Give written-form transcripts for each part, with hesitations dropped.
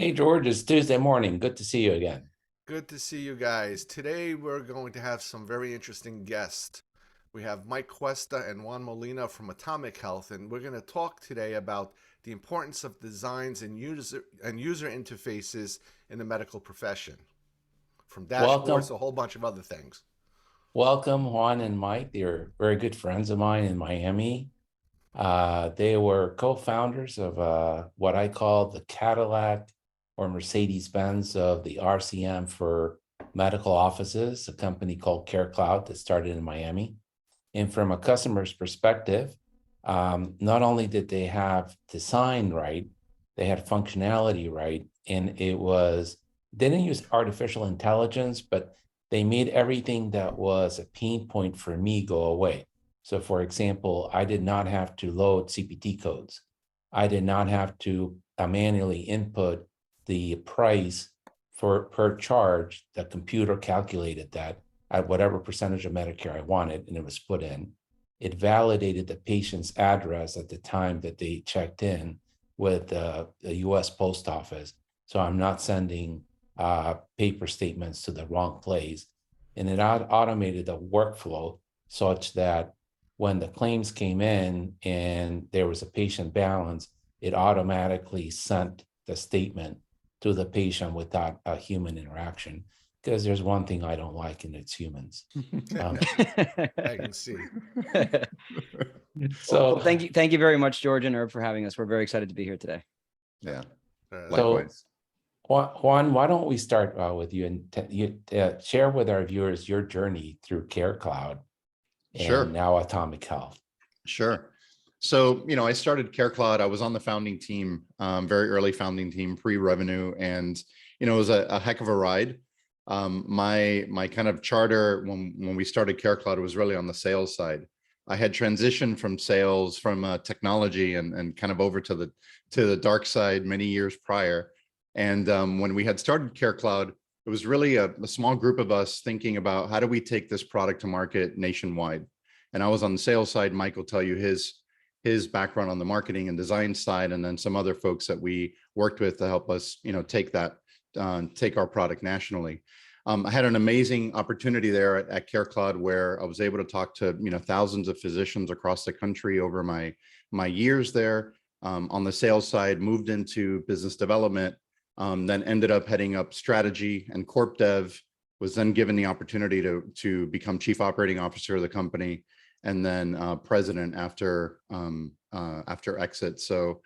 Hey, George, it's Tuesday morning. Good to see you again. Good to see you guys. Today we're going to have some very interesting guests. We have Mike Cuesta and Juan Molina from Atomic.Health, and we're going to talk today about the importance of designs and user interfaces in the medical profession, from dashboards Welcome. to a whole bunch of other things. Welcome, Juan and Mike. They're very good friends of mine in Miami. They were co-founders of what I call the Cadillac or Mercedes-Benz of the RCM for medical offices, a company called CareCloud that started in Miami. And from a customer's perspective, not only did they have design right, they had functionality right, and they didn't use artificial intelligence, but they made everything that was a pain point for me go away. So for example, I did not have to load CPT codes. I did not have to manually input the price for per charge. The computer calculated that at whatever percentage of Medicare I wanted, and it was put in. It validated the patient's address at the time that they checked in with the US Post Office. So I'm not sending paper statements to the wrong place. And it automated the workflow such that when the claims came in and there was a patient balance, it automatically sent the statement to the patient without a human interaction. Because there's one thing I don't like, and it's humans. Um, I can see. so, Thank you very much, George and Herb, for having us. We're very excited to be here today. Yeah, so likewise. Juan, why don't we start with you and share with our viewers your journey through CareCloud and Sure. now Atomic.Health. Sure. So, I started CareCloud. I was on the founding team, very early founding team, pre-revenue, and it was a heck of a ride. My kind of charter when we started CareCloud was really on the sales side. I had transitioned from sales from technology and kind of over to the dark side many years prior. And when we had started CareCloud, it was really a small group of us thinking about how do we take this product to market nationwide. And I was on the sales side. Mike will tell you his background on the marketing and design side, and then some other folks that we worked with to help us, take our product nationally. I had an amazing opportunity there at CareCloud where I was able to talk to thousands of physicians across the country over my years there. On the sales side, moved into business development, then ended up heading up strategy and corp dev. Was then given the opportunity to become chief operating officer of the company, and then president after exit. So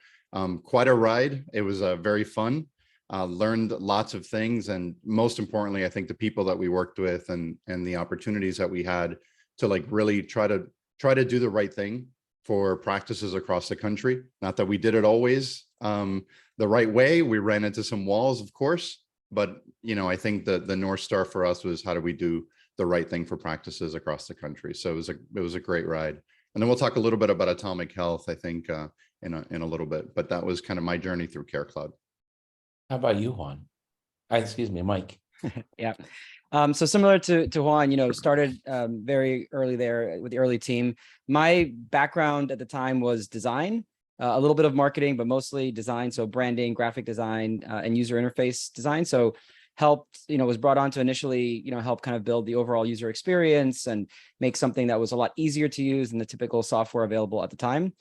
quite a ride. It was very fun. Learned lots of things, and most importantly, I think the people that we worked with and the opportunities that we had to really try to do the right thing for practices across the country. Not that we did it always the right way. We ran into some walls, of course, but I think that the North Star for us was how do we do the right thing for practices across the country. So it was a great ride. And then we'll talk a little bit about Atomic.Health, I think, in a little bit. But that was kind of my journey through CareCloud. How about you, Juan? Excuse me, Mike. Yeah. So similar to Juan, started very early there with the early team. My background at the time was design, a little bit of marketing, but mostly design. So branding, graphic design, and user interface design. So helped, was brought on to initially, help kind of build the overall user experience and make something that was a lot easier to use than the typical software available at the time.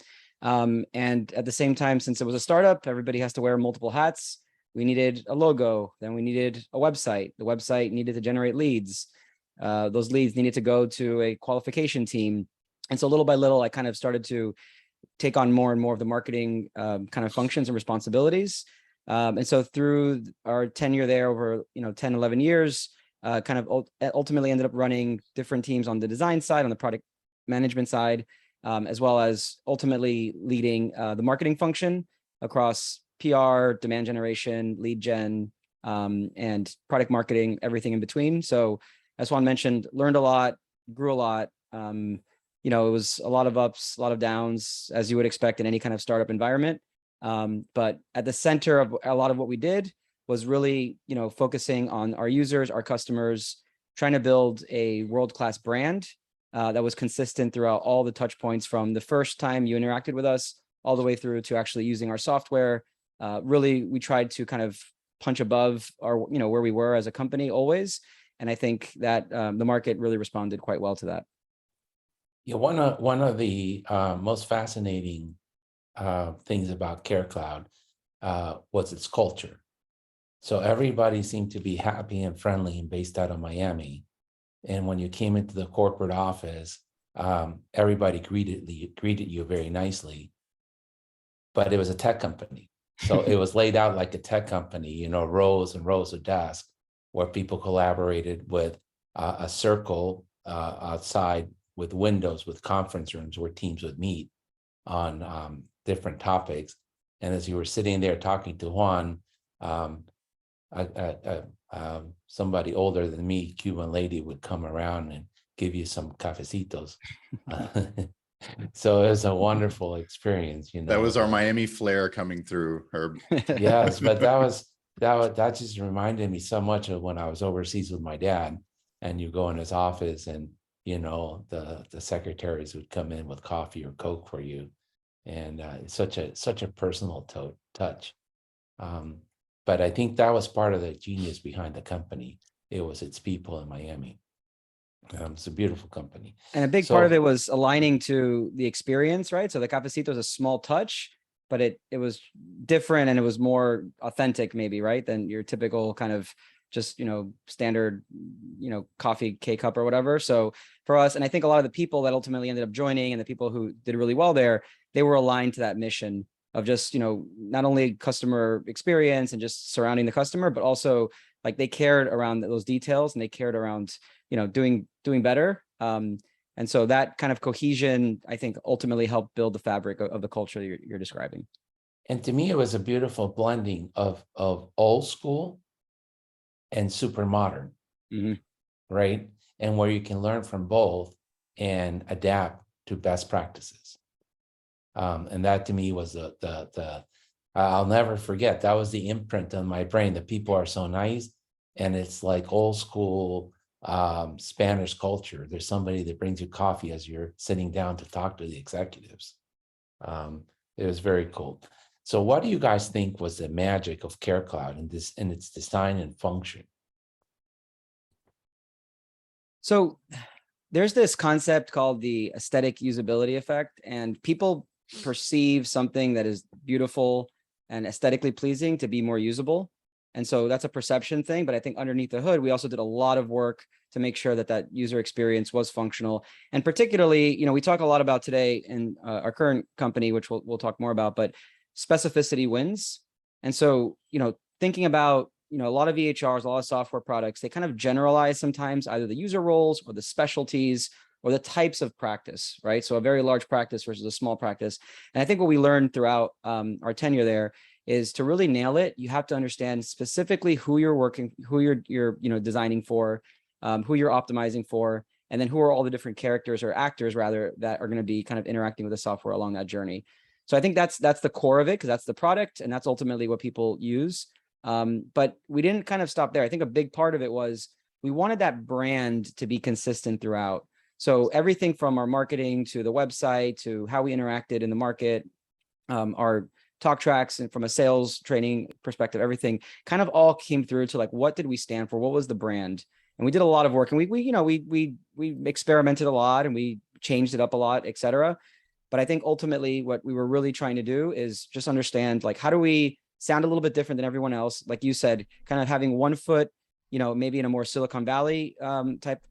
And at the same time, since it was a startup, everybody has to wear multiple hats. We needed a logo, then we needed a website. The website needed to generate leads. Those leads needed to go to a qualification team. And so little by little, I kind of started to take on more and more of the marketing kind of functions and responsibilities. And so through our tenure there over 10, 11 years, kind of ultimately ended up running different teams on the design side, on the product management side, as well as ultimately leading the marketing function across PR, demand generation, lead gen, and product marketing, everything in between. So as Juan mentioned, learned a lot, grew a lot. It was a lot of ups, a lot of downs, as you would expect in any kind of startup environment. But at the center of a lot of what we did was really, focusing on our users, our customers, trying to build a world-class brand that was consistent throughout all the touch points from the first time you interacted with us all the way through to actually using our software. Really, we tried to kind of punch above our, where we were as a company always. And I think that the market really responded quite well to that. Yeah, one of the most fascinating things about CareCloud was its culture. So everybody seemed to be happy and friendly and based out of Miami. And when you came into the corporate office, everybody greeted you very nicely. But it was a tech company. So it was laid out like a tech company, rows and rows of desks where people collaborated with a circle outside with windows, with conference rooms where teams would meet on different topics. And as you were sitting there talking to Juan, somebody older than me, Cuban lady, would come around and give you some cafecitos. So it was a wonderful experience, That was our Miami flair coming through, Herb. Yes, but that just reminded me so much of when I was overseas with my dad, and you go in his office and the secretaries would come in with coffee or Coke for you, and it's such a personal touch. But I think that was part of the genius behind the company. It was its people in Miami. It's a beautiful company. And a big part of it was aligning to the experience, right? So the cafecito is a small touch, but it was different and it was more authentic maybe, right? Than your typical kind of just, standard, coffee K-cup or whatever. So for us, and I think a lot of the people that ultimately ended up joining and the people who did really well there, they were aligned to that mission of just, not only customer experience and just surrounding the customer, but also like they cared around those details and they cared around, doing better. And so that kind of cohesion, I think, ultimately helped build the fabric of the culture you're describing. And to me, it was a beautiful blending of old school and super modern, right? And where you can learn from both and adapt to best practices. And that to me was I'll never forget, that was the imprint on my brain, that people are so nice. And it's like old school Spanish culture. There's somebody that brings you coffee as you're sitting down to talk to the executives. It was very cool. So what do you guys think was the magic of CareCloud in its design and function? So there's this concept called the aesthetic usability effect, and people perceive something that is beautiful and aesthetically pleasing to be more usable. And so that's a perception thing, but I think underneath the hood, we also did a lot of work to make sure that user experience was functional. And particularly, we talk a lot about today in our current company, which we'll talk more about, but specificity wins. And so, thinking about, a lot of EHRs, a lot of software products, they kind of generalize sometimes either the user roles or the specialties or the types of practice, right? So a very large practice versus a small practice. And I think what we learned throughout our tenure there is to really nail it, you have to understand specifically who you're working, who you're designing for, who you're optimizing for, and then who are all the different characters or actors rather that are going to be kind of interacting with the software along that journey. So I think that's the core of it, because that's the product and that's ultimately what people use. But we didn't kind of stop there. I think a big part of it was we wanted that brand to be consistent throughout. So everything from our marketing to the website to how we interacted in the market, our talk tracks, and from a sales training perspective, everything kind of all came through to like, what did we stand for? What was the brand? And we did a lot of work, and we experimented a lot and we changed it up a lot, et cetera. But I think ultimately what we were really trying to do is just understand, like, how do we sound a little bit different than everyone else? Like you said, kind of having one foot, maybe in a more Silicon Valley type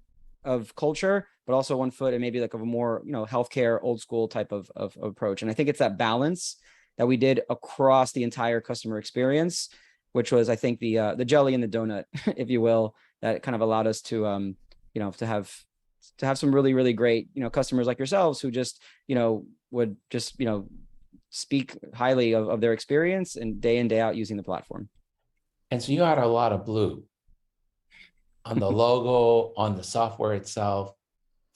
of culture, but also one foot and maybe like of a more, healthcare, old school type of approach. And I think it's that balance that we did across the entire customer experience, which was, I think, the jelly in the donut, if you will, that kind of allowed us to, to have some really, really great, customers like yourselves who just, would just, speak highly of their experience and day in, day out using the platform. And so you had a lot of blue on the logo, on the software itself.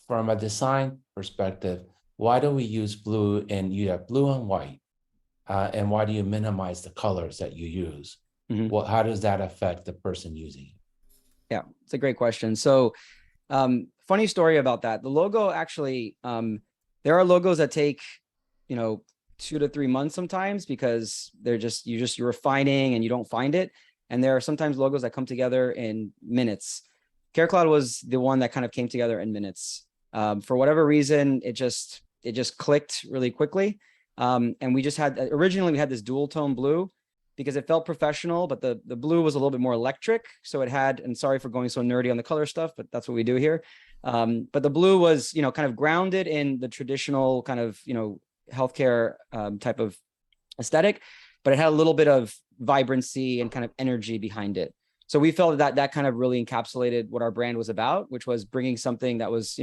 From a design perspective, why do we use blue? And you have blue and white. And why do you minimize the colors that you use? Well, how does that affect the person using it? Yeah, it's a great question. So funny story about that. The logo actually, there are logos that take, 2 to 3 months sometimes because you're refining and you don't find it. And there are sometimes logos that come together in minutes. CareCloud was the one that kind of came together in minutes. For whatever reason, it just clicked really quickly. And we just had, originally we had this dual tone blue because it felt professional, but the blue was a little bit more electric. So it had, and sorry for going so nerdy on the color stuff, but that's what we do here. But the blue was, kind of grounded in the traditional kind of, healthcare type of aesthetic, but it had a little bit of vibrancy and kind of energy behind it. So we felt that kind of really encapsulated what our brand was about, which was bringing something that was,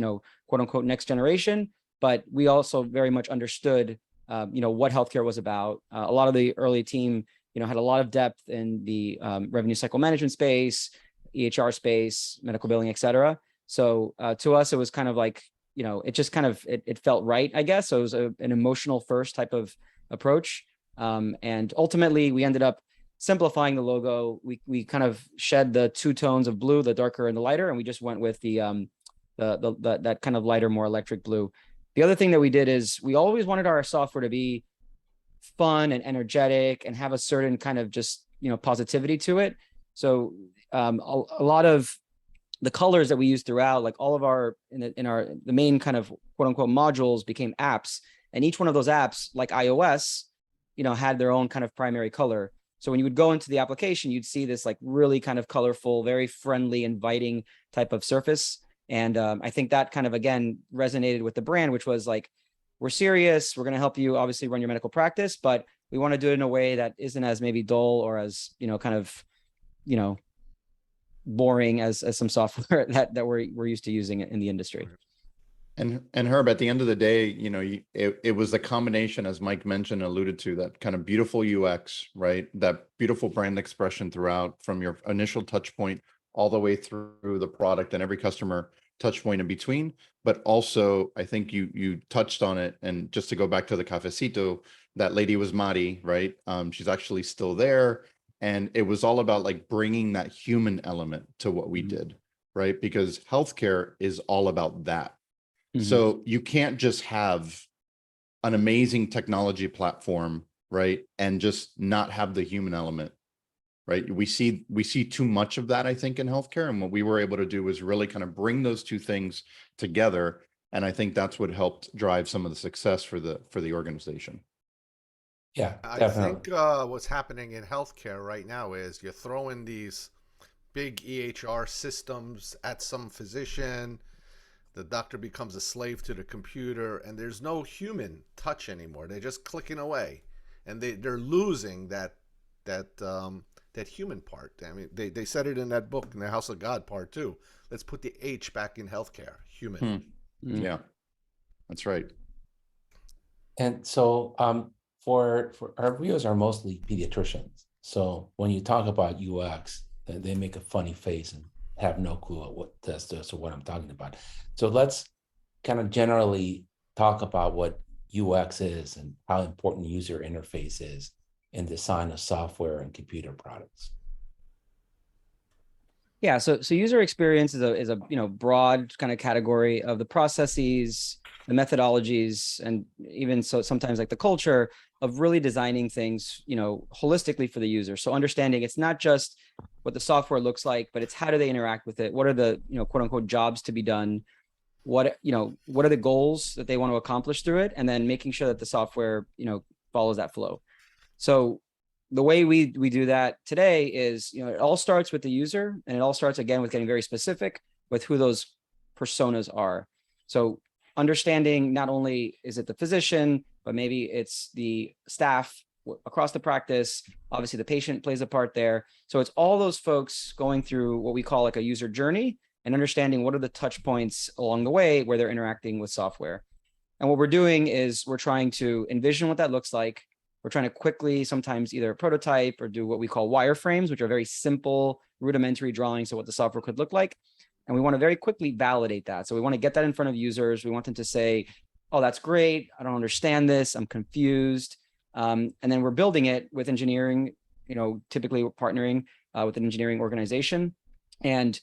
quote unquote, next generation. But we also very much understood, what healthcare was about. A lot of the early team, had a lot of depth in the revenue cycle management space, EHR space, medical billing, et cetera. So to us, it was kind of like, it just kind of, it felt right, I guess. So it was an emotional first type of approach. And ultimately we ended up simplifying the logo. We kind of shed the two tones of blue, the darker and the lighter, and we just went with that kind of lighter, more electric blue. The other thing that we did is we always wanted our software to be fun and energetic and have a certain kind of just, positivity to it. So a lot of the colors that we use throughout, like all of our, the main kind of quote unquote modules became apps. And each one of those apps, like iOS, had their own kind of primary color. So when you would go into the application, you'd see this like really kind of colorful, very friendly, inviting type of surface. And I think that kind of, again, resonated with the brand, which was like, we're serious. We're going to help you obviously run your medical practice, but we want to do it in a way that isn't as maybe dull or as, kind of, boring as some software that we're used to using in the industry. And Herb, at the end of the day, it was the combination, as Mike mentioned, alluded to, that kind of beautiful UX, right? That beautiful brand expression throughout, from your initial touch point all the way through the product and every customer touch point in between. But also, I think you touched on it. And just to go back to the cafecito, that lady was Mari, right? She's actually still there. And it was all about like bringing that human element to what we did, right? Because healthcare is all about that. So you can't just have an amazing technology platform, right, and just not have the human element, right? We see too much of that, I think, in healthcare. And what we were able to do was really kind of bring those two things together. And I think that's what helped drive some of the success for the organization. Yeah, I definitely. think what's happening in healthcare right now is you're throwing these big EHR systems at some physician. The doctor becomes a slave to the computer, and there's no human touch anymore. They're just clicking away, and they're losing that human part. I mean, they said it in that book, in the House of God Part 2. Let's put the H back in healthcare, human. Yeah, that's right. And so for our viewers are mostly pediatricians. So when you talk about UX, they make a funny face and have no clue what I'm talking about. So let's kind of generally talk about what UX is and how important user interface is in design of software and computer products. Yeah, so user experience is a broad kind of category of the processes, the methodologies, and even so sometimes like the culture of really designing things, holistically for the user. So understanding it's not just what the software looks like, but it's how do they interact with it? What are the, quote unquote jobs to be done? What are the goals that they want to accomplish through it? And then making sure that the software, follows that flow. So the way we do that today is, it all starts with the user, and it all starts again with getting very specific with who those personas are. So understanding not only is it the physician, but maybe it's the staff across the practice. Obviously the patient plays a part there. So it's all those folks going through what we call like a user journey and understanding what are the touch points along the way where they're interacting with software. And what we're doing is we're trying to envision what that looks like. We're trying to quickly sometimes either prototype or do what we call wireframes, which are very simple, rudimentary drawings of what the software could look like. And we want to very quickly validate that. So we want to get that in front of users. We want them to say, oh, that's great. I don't understand this. I'm confused. And then we're building it with engineering, typically we're partnering with an engineering organization. And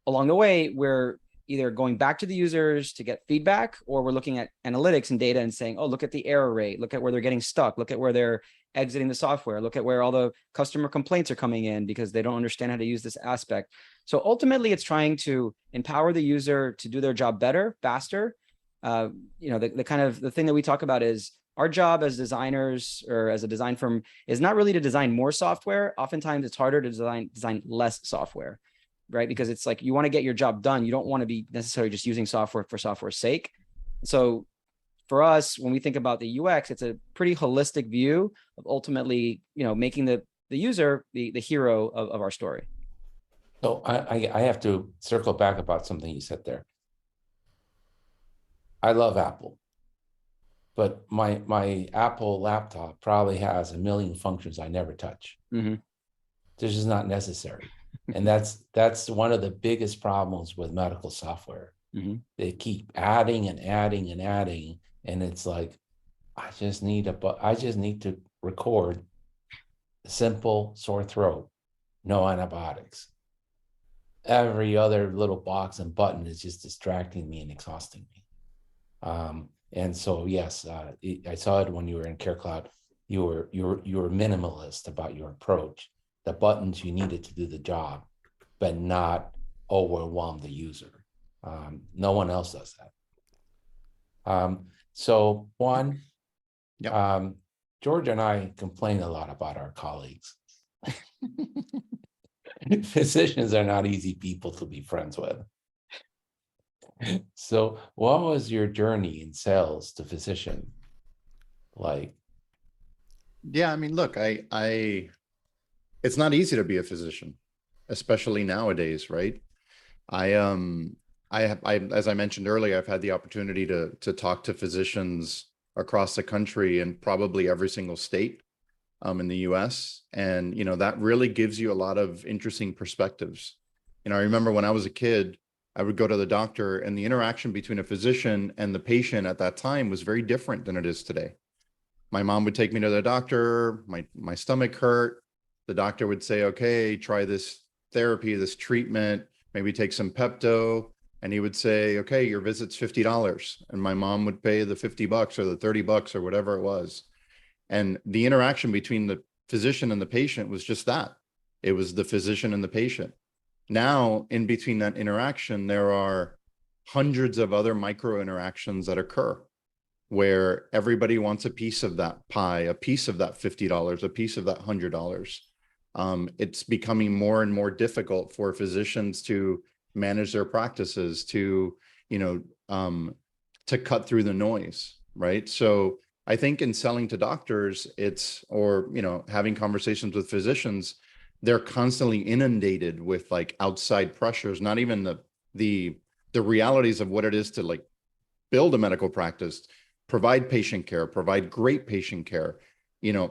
along the way, we're either going back to the users to get feedback, or we're looking at analytics and data and saying, oh, look at the error rate, look at where they're getting stuck, look at where they're exiting the software, look at where all the customer complaints are coming in because they don't understand how to use this aspect. So ultimately, it's trying to empower the user to do their job better, faster. The thing that we talk about is our job as designers or as a design firm is not really to design more software. Oftentimes, it's harder to design less software, right? Because it's like you want to get your job done. You don't want to be necessarily just using software for software's sake. So for us, when we think about the UX, it's a pretty holistic view of ultimately, making the user the hero of our story. So I have to circle back about something you said there. I love Apple, but my Apple laptop probably has a million functions I never touch. Mm-hmm. This is not necessary. And that's one of the biggest problems with medical software. Mm-hmm. They keep adding and adding and adding. And it's like, I just need to record a simple sore throat, no antibiotics. Every other little box and button is just distracting me and exhausting me. And so, yes, I saw it when you were in CareCloud. You were minimalist about your approach. The buttons you needed to do the job, but not overwhelm the user. No one else does that. So Juan, Yep. George and I complain a lot about our colleagues. Physicians are not easy people to be friends with. So what was your journey in sales to physician like? Yeah, I mean, look, it's not easy to be a physician, especially nowadays, right? As I mentioned earlier, I've had the opportunity to talk to physicians across the country and probably every single state in the US. And, that really gives you a lot of interesting perspectives. I remember when I was a kid, I would go to the doctor, and the interaction between a physician and the patient at that time was very different than it is today. My mom would take me to the doctor, my stomach hurt. The doctor would say, okay, try this therapy, this treatment, maybe take some Pepto. And he would say, okay, your visit's $50. And my mom would pay the $50 or the $30 or whatever it was. And the interaction between the physician and the patient was just that. It was the physician and the patient. Now, in between that interaction, there are hundreds of other micro interactions that occur where everybody wants a piece of that pie, a piece of that $50, a piece of that $100. It's becoming more and more difficult for physicians to manage their practices, to cut through the noise, right? So I think in selling to doctors, having conversations with physicians, they're constantly inundated with like outside pressures, not even the realities of what it is to like build a medical practice, provide patient care, provide great patient care,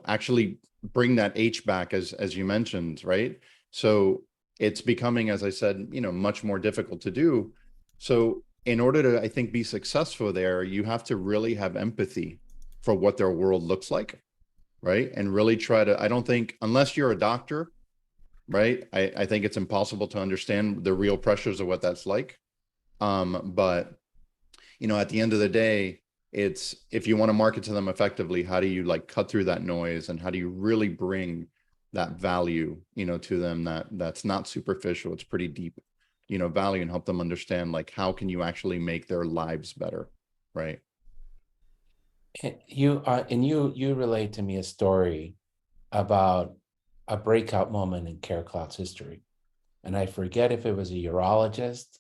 actually bring that H back as you mentioned, right? So it's becoming, as I said, much more difficult to do. So in order to, I think, be successful there, you have to really have empathy for what their world looks like, right? And really try to, I don't think, unless you're a doctor, right? I think it's impossible to understand the real pressures of what that's like. But, at the end of the day, it's, if you want to market to them effectively, how do you like cut through that noise, and how do you really bring that value, to them that's not superficial, it's pretty deep, value, and help them understand like how can you actually make their lives better, right? You relate to me a story about a breakout moment in CareCloud's history, and I forget if it was a urologist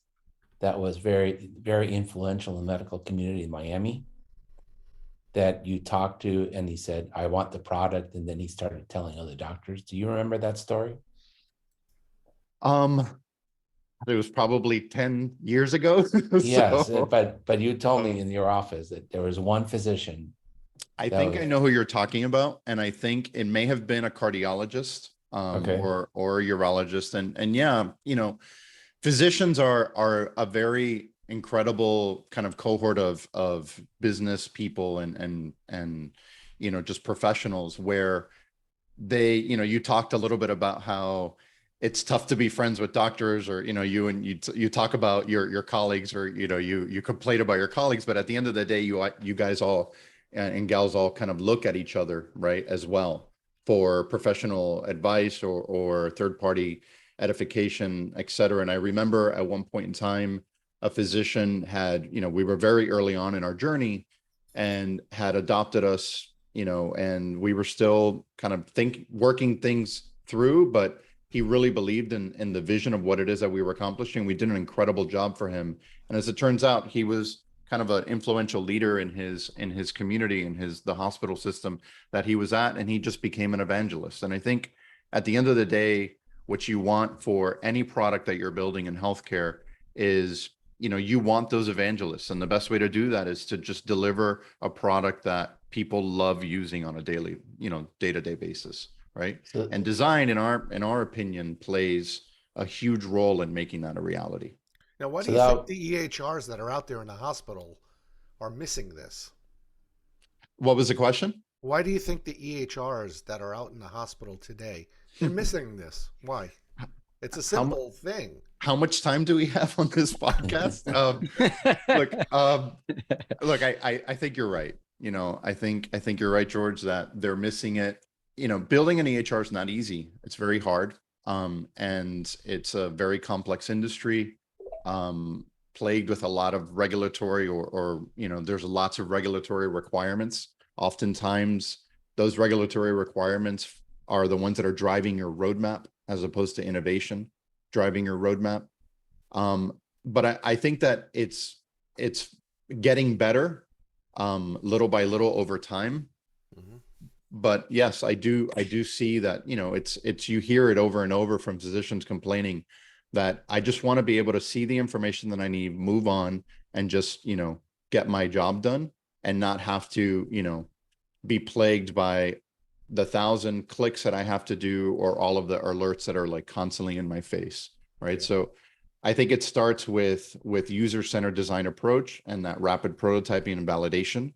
that was very, very influential in the medical community in Miami that you talked to, and he said, I want the product, and then he started telling other doctors. Do you remember that story? It was probably 10 years ago. Yes, So, but you told me in your office that there was one physician. I think I know who you're talking about, and I think it may have been a cardiologist, Okay. or a urologist, and yeah, physicians are a very incredible kind of cohort of business people and just professionals, where they, you talked a little bit about how it's tough to be friends with doctors, or you talk about your colleagues, or you complain about your colleagues, but at the end of the day, you guys all and gals all kind of look at each other, right, as well. for professional advice or third-party edification, et cetera. And I remember at one point in time, a physician had, we were very early on in our journey and had adopted us, and we were still kind of working things through, but he really believed in the vision of what it is that we were accomplishing. We did an incredible job for him. And as it turns out, he was kind of an influential leader in his community, in the hospital system that he was at, and he just became an evangelist. And I think at the end of the day, what you want for any product that you're building in healthcare is, you want those evangelists, and the best way to do that is to just deliver a product that people love using on a daily, day-to-day basis, right? So- And design, in our opinion, plays a huge role in making that a reality. Now, why So do you think that- the EHRs that are out there in the hospital are missing this? What was the question? Why do you think the EHRs that are out in the hospital today, they're missing this? Why? It's a simple thing. How much time do we have on this podcast? Look, I think you're right. I think you're right, George, that they're missing it. Building an EHR is not easy. It's very hard. And it's a very complex industry, plagued with a lot of regulatory or there's lots of regulatory requirements. Oftentimes those regulatory requirements are the ones that are driving your roadmap as opposed to innovation driving your roadmap. But I think that it's getting better, little by little over time. Mhm. But yes, I do see that, it's you hear it over and over from physicians complaining that I just want to be able to see the information that I need, move on, and just, get my job done and not have to, be plagued by the 1,000 clicks that I have to do or all of the alerts that are like constantly in my face, right? Yeah. So I think it starts with user-centered design approach and that rapid prototyping and validation,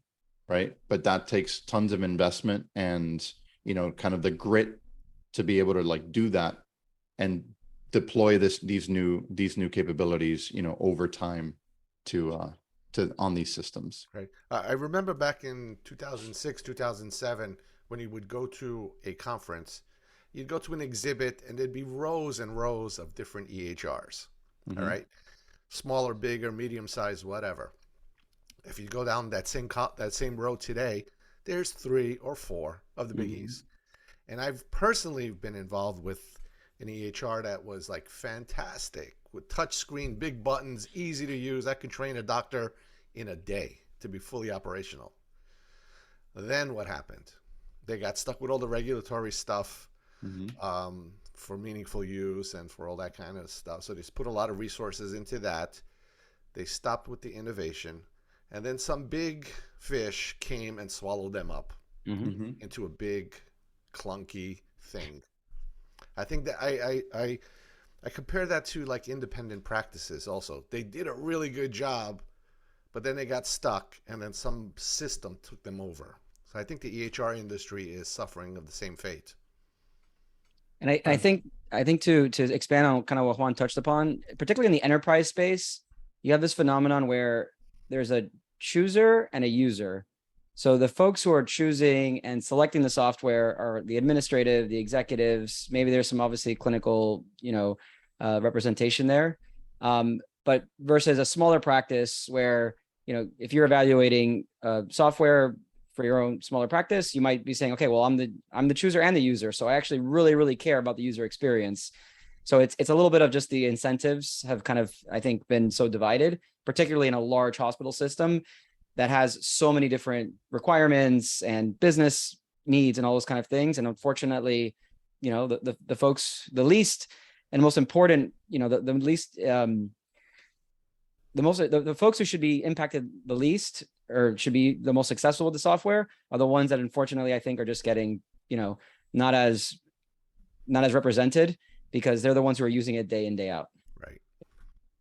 right? But that takes tons of investment and, kind of the grit to be able to like do that and deploy these new capabilities, over time to on these systems. Right. I remember back in 2006, 2007, when you would go to a conference, you'd go to an exhibit and there'd be rows and rows of different EHRs. Mhm. All right. Smaller, bigger, medium sized, whatever. If you go down that same road today, there's 3 or 4 of the biggies. And I've personally been involved with an EHR that was like fantastic with touch screen, big buttons, easy to use. I could train a doctor in a day to be fully operational. Then what happened? They got stuck with all the regulatory stuff for meaningful use and for all that kind of stuff. So they put a lot of resources into that. They stopped with the innovation. And then some big fish came and swallowed them up into a big, clunky thing. I think that I compare that to like independent practices also. They did a really good job, but then they got stuck and then some system took them over. So I think the EHR industry is suffering of the same fate. And I think to expand on kind of what Juan touched upon, particularly in the enterprise space, you have this phenomenon where there's a chooser and a user. So the folks who are choosing and selecting the software are the administrative, the executives. Maybe there's some obviously clinical, representation there. But versus a smaller practice where, if you're evaluating software for your own smaller practice, you might be saying, okay, well, I'm the chooser and the user. So I actually really, really care about the user experience. So it's a little bit of just the incentives have kind of, I think, been so divided, particularly in a large hospital system that has so many different requirements and business needs and all those kind of things. And unfortunately, the folks, the least and most important, the folks who should be impacted the least or should be the most successful with the software are the ones that unfortunately I think are just getting, not as represented because they're the ones who are using it day in, day out. Right.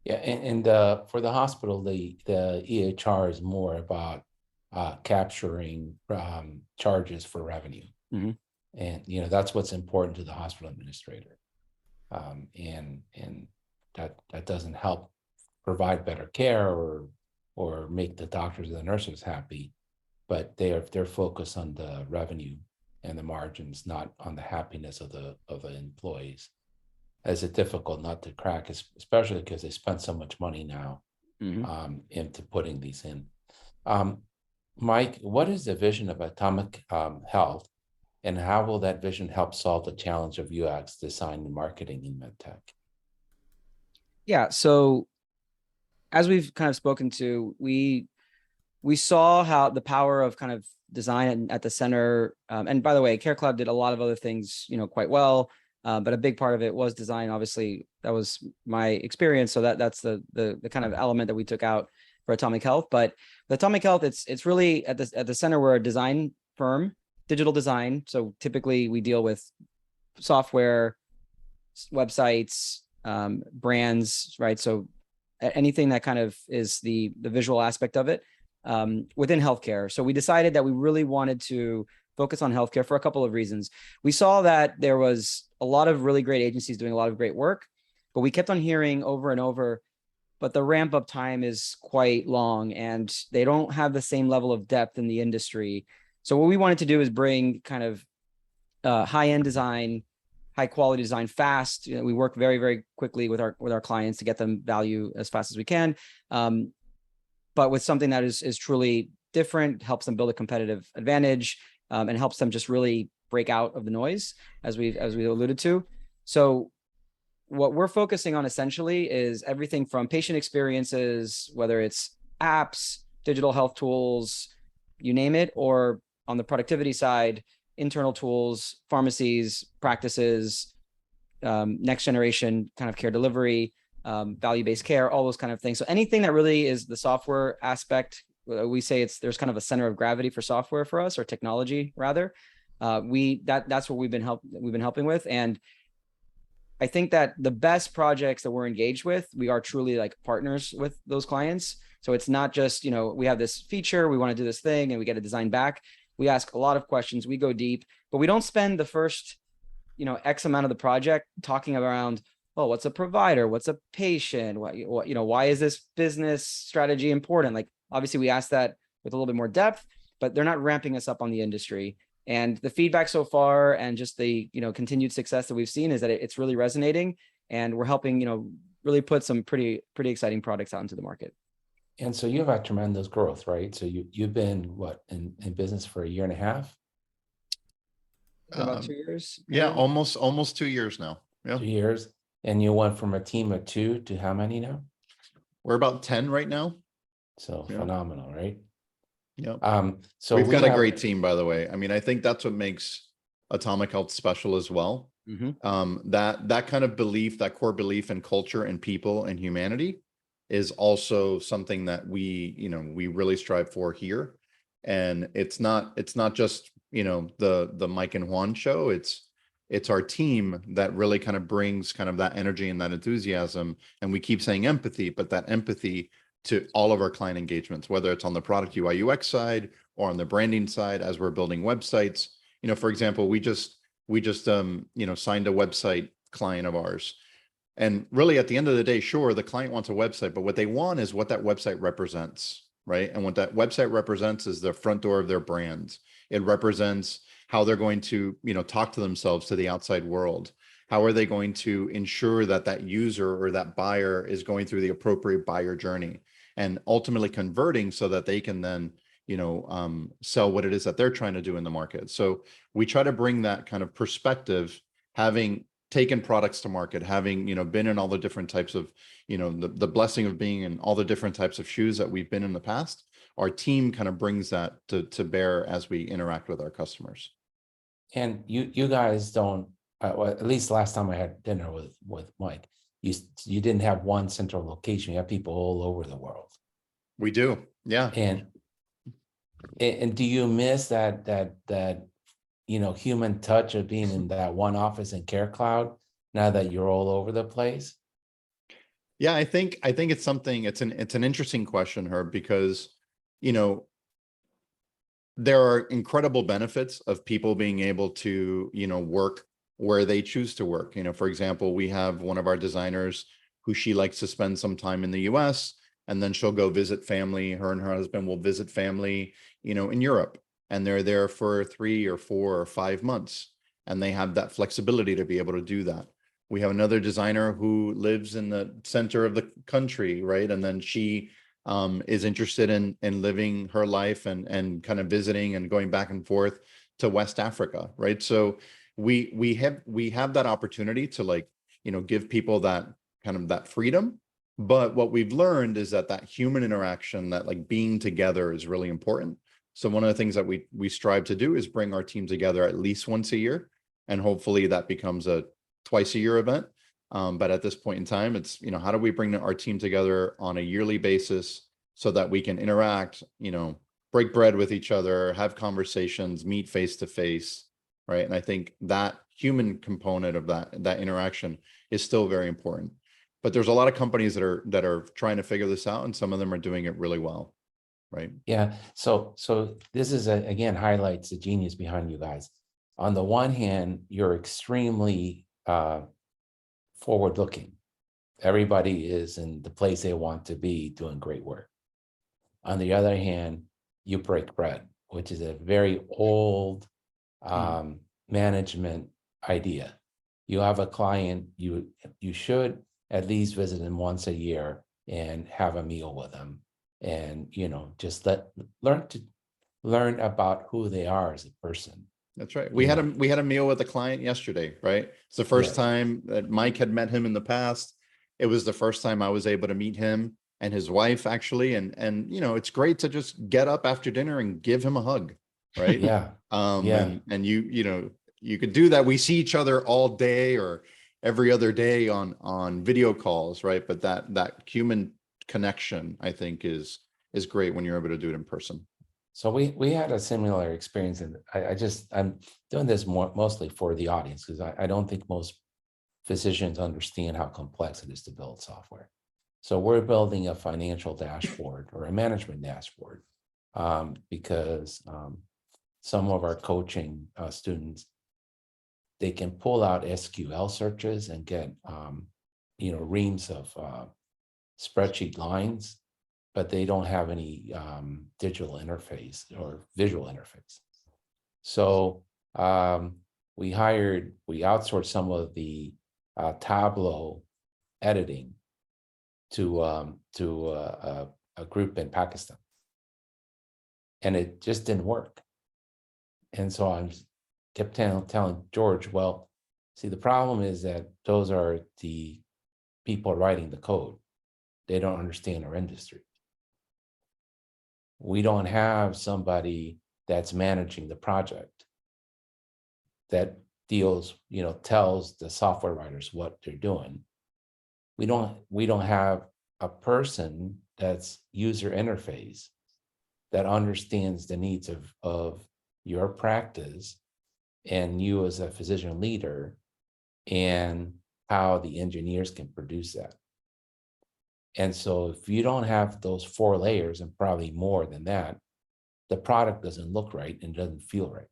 Yeah, and for the hospital, the EHR is more about capturing charges for revenue, and that's what's important to the hospital administrator, and that doesn't help provide better care or make the doctors and the nurses happy, but they're focused on the revenue and the margins, not on the happiness of the employees. Is it difficult not to crack, especially because they spend so much money now into putting these in? Mike, what is the vision of Atomic Health, and how will that vision help solve the challenge of UX design and marketing in medtech? Yeah, so as we've kind of spoken to, we saw how the power of kind of design at the center. And by the way, CareCloud did a lot of other things, quite well. But a big part of it was design. Obviously, that was my experience. So that's the kind of element that we took out for Atomic Health. But the Atomic Health, it's really at the center. We're a design firm, digital design. So typically we deal with software, websites, brands, right? So anything that kind of is the visual aspect of it within healthcare. So we decided that we really wanted to focus on healthcare for a couple of reasons. We saw that there was a lot of really great agencies doing a lot of great work, but we kept on hearing over and over, but the ramp up time is quite long and they don't have the same level of depth in the industry. So what we wanted to do is bring kind of high-end design, high quality design fast. We work very, very quickly with our clients to get them value as fast as we can. But with something that is truly different, helps them build a competitive advantage, and helps them just really break out of the noise, as we alluded to. So what we're focusing on essentially is everything from patient experiences, whether it's apps, digital health tools, you name it, or on the productivity side, internal tools, pharmacies, practices, next generation kind of care delivery, value-based care, all those kind of things. So anything that really is the software aspect, we say there's kind of a center of gravity for software for us, or technology rather. That's what we've been helping with. And I think that the best projects that we're engaged with, we are truly like partners with those clients. So it's not just, we have this feature, we want to do this thing and we get a design back. We ask a lot of questions, we go deep, but we don't spend the first, X amount of the project talking around, oh, what's a provider? What's a patient? Why is this business strategy important? Like, obviously we ask that with a little bit more depth, but they're not ramping us up on the industry. And the feedback so far and just the, continued success that we've seen is that it's really resonating, and we're helping, really put some pretty exciting products out into the market. And so you've had tremendous growth, right? So you've been in business for a year and a half? About 2 years? Yeah, almost 2 years now. Yeah. 2 years. And you went from a team of 2 to how many now? We're about 10 right now. So Yeah. phenomenal, right? Yeah. So we've got a great team, by the way. I mean, I think that's what makes Atomic Health special as well. That kind of belief, that core belief in culture and people and humanity is also something that we really strive for here. And it's not just, the Mike and Juan show. It's our team that really kind of brings kind of that energy and that enthusiasm. And we keep saying empathy, but that empathy to all of our client engagements, whether it's on the product UI UX side or on the branding side, as we're building websites. For example, we just signed a website client of ours. And really at the end of the day, sure, the client wants a website, but what they want is what that website represents, right? And what that website represents is the front door of their brand. It represents how they're going to, talk to themselves, to the outside world. How are they going to ensure that that user or that buyer is going through the appropriate buyer journey and ultimately converting so that they can then, sell what it is that they're trying to do in the market. So we try to bring that kind of perspective, having taken products to market, having, been in all the different types of, the blessing of being in all the different types of shoes that we've been in the past. Our team kind of brings that to bear as we interact with our customers. And you guys don't, well, at least last time I had dinner with Mike, you didn't have one central location. You have people all over the world. We do, yeah. And do you miss that human touch of being in that one office in CareCloud now that you're all over the place? Yeah, I think it's something. It's an interesting question, Herb, because there are incredible benefits of people being able to work where they choose to work. For example, we have one of our designers who she likes to spend some time in the US, and then she'll go visit family. Her and her husband will visit family, in Europe. and they're there for 3 or 4 or 5 months, and they have that flexibility to be able to do that. We have another designer who lives in the center of the country, right? And then she is interested in living her life and kind of visiting and going back and forth to West Africa, right? So we have that opportunity to, like, give people that kind of that freedom. But what we've learned is that human interaction, that like being together, is really important. So one of the things that we strive to do is bring our team together at least once a year, and hopefully that becomes a twice a year event. But at this point in time, it's, how do we bring our team together on a yearly basis so that we can interact, break bread with each other, have conversations, meet face to face, right? And I think that human component of that interaction is still very important. But there's a lot of companies that are trying to figure this out, and some of them are doing it really well, right? Yeah. So this is again highlights the genius behind you guys. On the one hand, you're extremely forward-looking. Everybody is in the place they want to be, doing great work. On the other hand, you break bread, which is a very old management idea. You have a client, you should at least visit them once a year and have a meal with them, and just learn about who they are as a person. That's right. We had a meal with a client yesterday, right? It's the first time that Mike had met him in the past. It was the first time I was able to meet him and his wife, actually. And it's great to just get up after dinner and give him a hug, right? Yeah. And you could do that. We see each other all day or every other day on video calls, right? But that human connection, I think, is great when you're able to do it in person. So we had a similar experience, and I'm doing this mostly for the audience, because I don't think most physicians understand how complex it is to build software. So we're building a financial dashboard or a management dashboard, because some of our coaching students, they can pull out SQL searches and get reams of spreadsheet lines, but they don't have any digital interface or visual interface. So we outsourced some of the Tableau editing to a group in Pakistan, and it just didn't work. And so I kept telling George, well, see, the problem is that those are the people writing the code. They don't understand our industry. We don't have somebody that's managing the project that tells the software writers what they're doing. We don't have a person that's user interface that understands the needs of your practice and you as a physician leader, and how the engineers can produce that. And so if you don't have those 4 layers, and probably more than that, the product doesn't look right and doesn't feel right.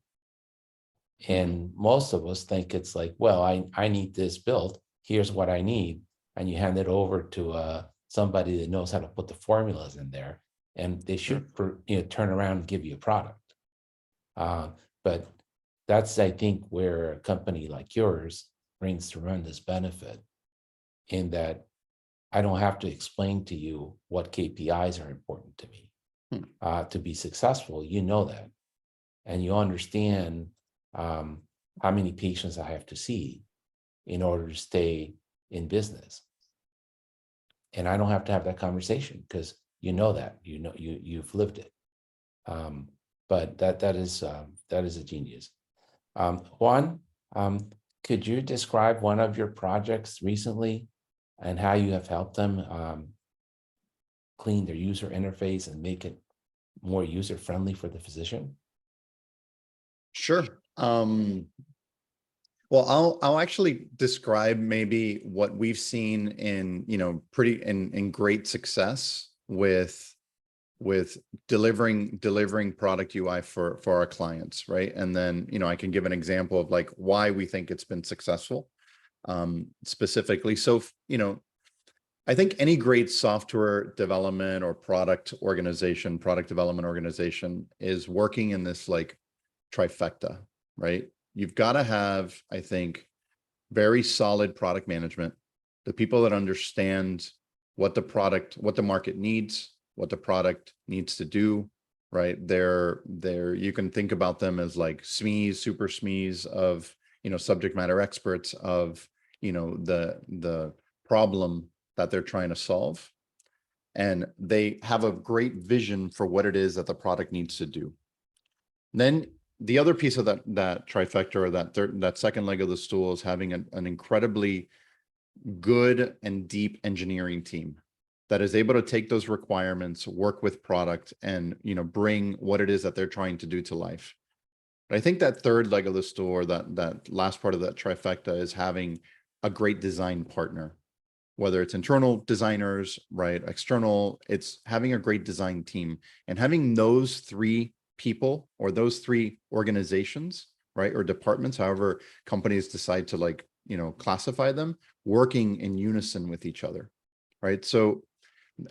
And most of us think it's like, well, I need this built. Here's what I need. And you hand it over to somebody that knows how to put the formulas in there, and they should turn around and give you a product. But that's, I think, where a company like yours brings tremendous benefit, in that I don't have to explain to you what KPIs are important to me to be successful. You know that, and you understand how many patients I have to see in order to stay in business. And I don't have to have that conversation, because you know that, you've lived it. But that is a genius. Juan, could you describe one of your projects recently and how you have helped them clean their user interface and make it more user-friendly for the physician? Sure. Well, I'll actually describe maybe what we've seen in, in great success with delivering product UI for our clients, right? And then, I can give an example of like why we think it's been successful specifically. So, I think any great software development or product development organization is working in this like trifecta, right? You've got to have, I think, very solid product management, the people that understand what the market needs, what the product needs to do, right? You can think about them as like SMEs, super SMEs of, subject matter experts of, the problem that they're trying to solve. And they have a great vision for what it is that the product needs to do. Then the other piece of that trifecta, or that second leg of the stool, is having an incredibly good and deep engineering team that is able to take those requirements, work with product, and bring what it is that they're trying to do to life. But I think that third leg of the stool, or that last part of that trifecta, is having a great design partner, whether it's internal designers, right, external. It's having a great design team, and having those three people, or those three organizations, right, or departments, however companies decide to classify them, working in unison with each other, right? So,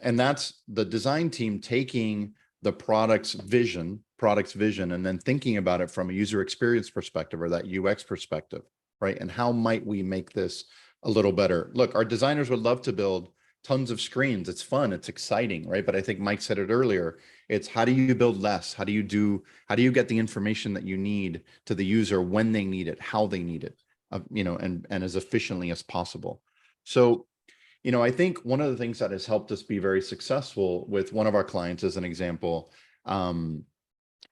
and that's the design team taking the product's vision, and then thinking about it from a user experience perspective, or that UX perspective, right? And how might we make this a little better? Look, our designers would love to build tons of screens. It's fun, it's exciting, right? But I think Mike said it earlier. It's how do you build less? How do you get the information that you need to the user when they need it, how they need it, and as efficiently as possible. So, I think one of the things that has helped us be very successful with one of our clients, as an example,